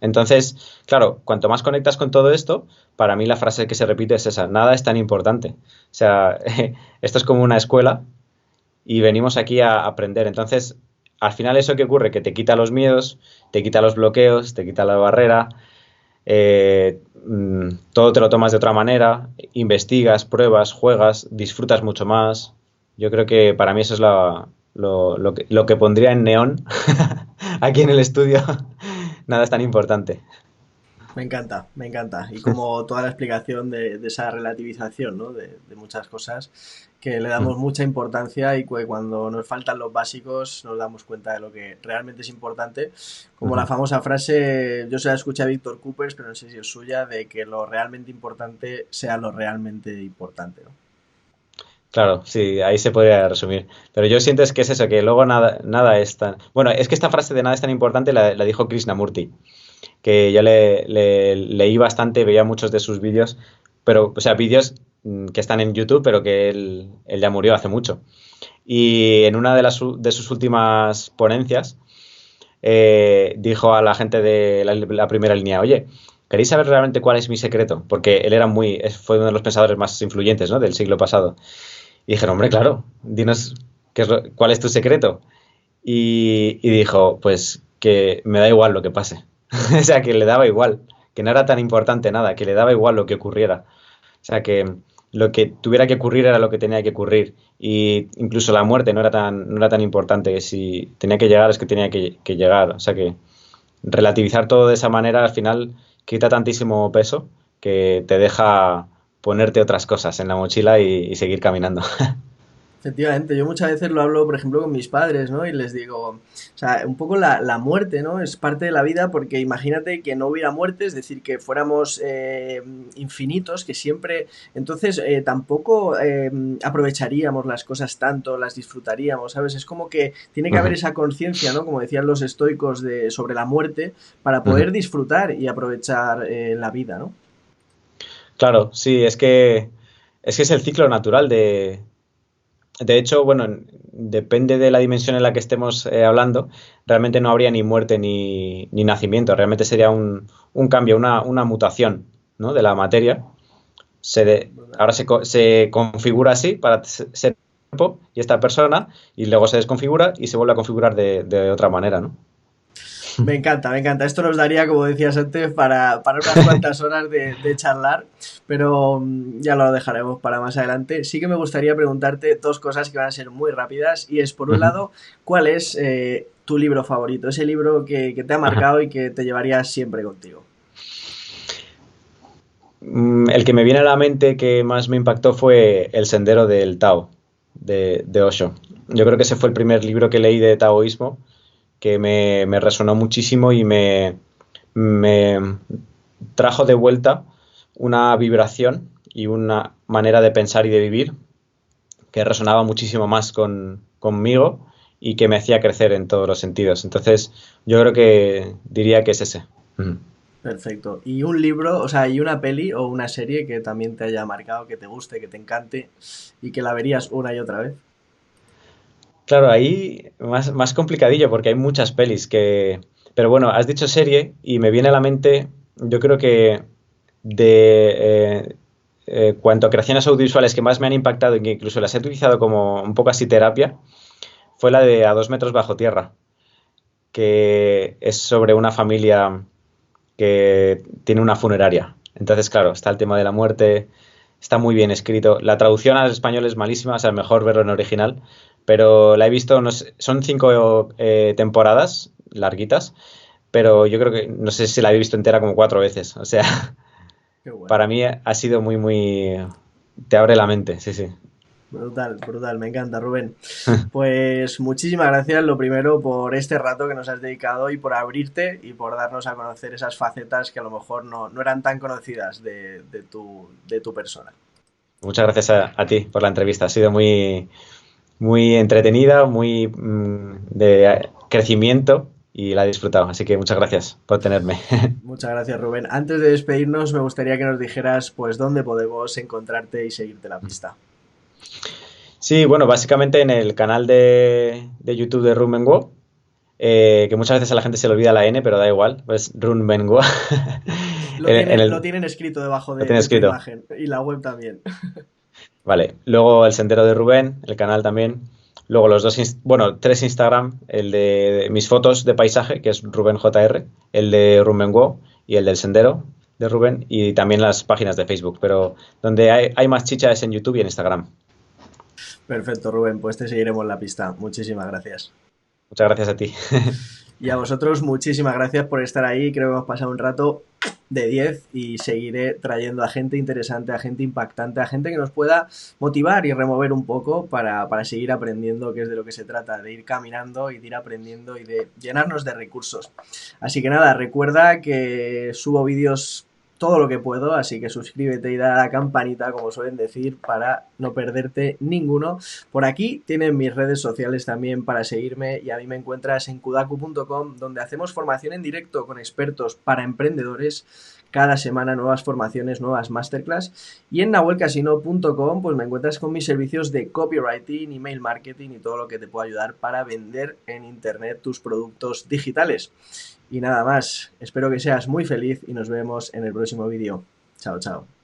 Entonces, claro, cuanto más conectas con todo esto, para mí la frase que se repite es esa, nada es tan importante. O sea, esto es como una escuela y venimos aquí a aprender. Entonces, al final eso que ocurre, que te quita los miedos, te quita los bloqueos, te quita la barrera, todo te lo tomas de otra manera, investigas, pruebas, juegas, disfrutas mucho más. Yo creo que para mí eso es lo que pondría en neón aquí en el estudio. Nada es tan importante. Me encanta, me encanta. Y como toda la explicación de esa relativización, ¿no? De muchas cosas que le damos mucha importancia y que cuando nos faltan los básicos nos damos cuenta de lo que realmente es importante. Como la famosa frase, yo se la escuché a Víctor Coopers, pero no sé si es suya, de que lo realmente importante sea lo realmente importante, ¿no? Claro, sí, ahí se podría resumir. Pero yo siento es que es eso, que luego nada es tan... Bueno, es que esta frase de nada es tan importante la dijo Krishnamurti, que yo leí bastante, veía muchos de sus vídeos, pero, o sea, vídeos que están en YouTube, pero que él ya murió hace mucho. Y en una de sus últimas ponencias dijo a la gente de la primera línea, oye, ¿queréis saber realmente cuál es mi secreto? Porque él fue uno de los pensadores más influyentes, ¿no? Del siglo pasado. Y dijeron, hombre, claro, dinos cuál es tu secreto. Y dijo, pues que me da igual lo que pase. O sea, que le daba igual, que no era tan importante nada, que le daba igual lo que ocurriera. O sea, que lo que tuviera que ocurrir era lo que tenía que ocurrir. Y incluso la muerte no era tan importante, que si tenía que llegar es que tenía que llegar. O sea, que relativizar todo de esa manera al final quita tantísimo peso que te deja ponerte otras cosas en la mochila y seguir caminando. Efectivamente, yo muchas veces lo hablo, por ejemplo, con mis padres, ¿no? Y les digo, o sea, un poco la muerte, ¿no? Es parte de la vida porque imagínate que no hubiera muerte, es decir, que fuéramos infinitos, que siempre, entonces tampoco aprovecharíamos las cosas tanto, las disfrutaríamos, ¿sabes? Es como que tiene que haber Ujú, esa conciencia, ¿no? Como decían los estoicos sobre la muerte, para ujú. poder disfrutar y aprovechar la vida, ¿no? Claro, sí, es que es el ciclo natural de hecho, bueno, depende de la dimensión en la que estemos hablando, realmente no habría ni muerte ni nacimiento, realmente sería un cambio, una mutación, ¿no? De la materia. ¿Verdad? Ahora se configura así para ser cuerpo y esta persona, y luego se desconfigura y se vuelve a configurar de otra manera, ¿no? Me encanta, me encanta. Esto nos daría, como decías antes, para unas cuantas horas de charlar, pero ya lo dejaremos para más adelante. Sí que me gustaría preguntarte dos cosas que van a ser muy rápidas y es, por un Ujú. lado, ¿cuál es tu libro favorito? Ese libro que te ha Ajá. marcado y que te llevarías siempre contigo. El que me viene a la mente que más me impactó fue El Sendero del Tao, de Osho. Yo creo que ese fue el primer libro que leí de taoísmo que me resonó muchísimo y me trajo de vuelta una vibración y una manera de pensar y de vivir que resonaba muchísimo más conmigo y que me hacía crecer en todos los sentidos. Entonces, yo creo que diría que es ese. Ujú. Perfecto. ¿Y un libro, o sea, y una peli o una serie que también te haya marcado, que te guste, que te encante y que la verías una y otra vez? Claro, ahí más complicadillo porque hay muchas pelis que... Pero bueno, has dicho serie y me viene a la mente, yo creo que de cuanto a creaciones audiovisuales que más me han impactado y que incluso las he utilizado como un poco así terapia, fue la de A 2 metros bajo tierra, que es sobre una familia que tiene una funeraria. Entonces, claro, está el tema de la muerte, está muy bien escrito. La traducción al español es malísima, o sea, mejor verlo en original, pero la he visto, no sé, son 5 temporadas larguitas, pero yo creo que, no sé si la he visto entera como 4 veces. O sea, Qué bueno. para mí ha sido muy... Te abre la mente, sí, sí. Brutal, brutal, me encanta, Rubén. Pues muchísimas gracias, lo primero, por este rato que nos has dedicado y por abrirte y por darnos a conocer esas facetas que a lo mejor no eran tan conocidas de tu persona. Muchas gracias a ti por la entrevista. Ha sido muy entretenida, muy de crecimiento y la he disfrutado. Así que muchas gracias por tenerme. Muchas gracias, Rubén. Antes de despedirnos, me gustaría que nos dijeras, pues, dónde podemos encontrarte y seguirte la pista. Sí, bueno, básicamente en el canal de YouTube de Rumenguo, que muchas veces a la gente se le olvida la N, pero da igual, pues Rumenguo. Lo tienen escrito debajo Lo tiene de tu escrito. imagen y la web también. Vale, luego el Sendero de Rubén, el canal también. Luego los dos, bueno, tres Instagram, el de mis fotos de paisaje, que es Rubén JR, el de Rumenguo y el del Sendero de Rubén, y también las páginas de Facebook. Pero donde hay más chicha es en YouTube y en Instagram. Perfecto, Rubén, pues te seguiremos la pista. Muchísimas gracias. Muchas gracias a ti. Y a vosotros, muchísimas gracias por estar ahí. Creo que hemos pasado un rato de 10 y seguiré trayendo a gente interesante, a gente impactante, a gente que nos pueda motivar y remover un poco para seguir aprendiendo, que es de lo que se trata, de ir caminando y de ir aprendiendo y de llenarnos de recursos. Así que nada, recuerda que subo vídeos todo lo que puedo, así que suscríbete y da a la campanita, como suelen decir, para no perderte ninguno. Por aquí tienen mis redes sociales también para seguirme y a mí me encuentras en kudaku.com, donde hacemos formación en directo con expertos para emprendedores. Cada semana nuevas formaciones, nuevas masterclass. Y en nahuelcasino.com pues me encuentras con mis servicios de copywriting, email marketing y todo lo que te pueda ayudar para vender en internet tus productos digitales. Y nada más, espero que seas muy feliz y nos vemos en el próximo vídeo. Chao, chao.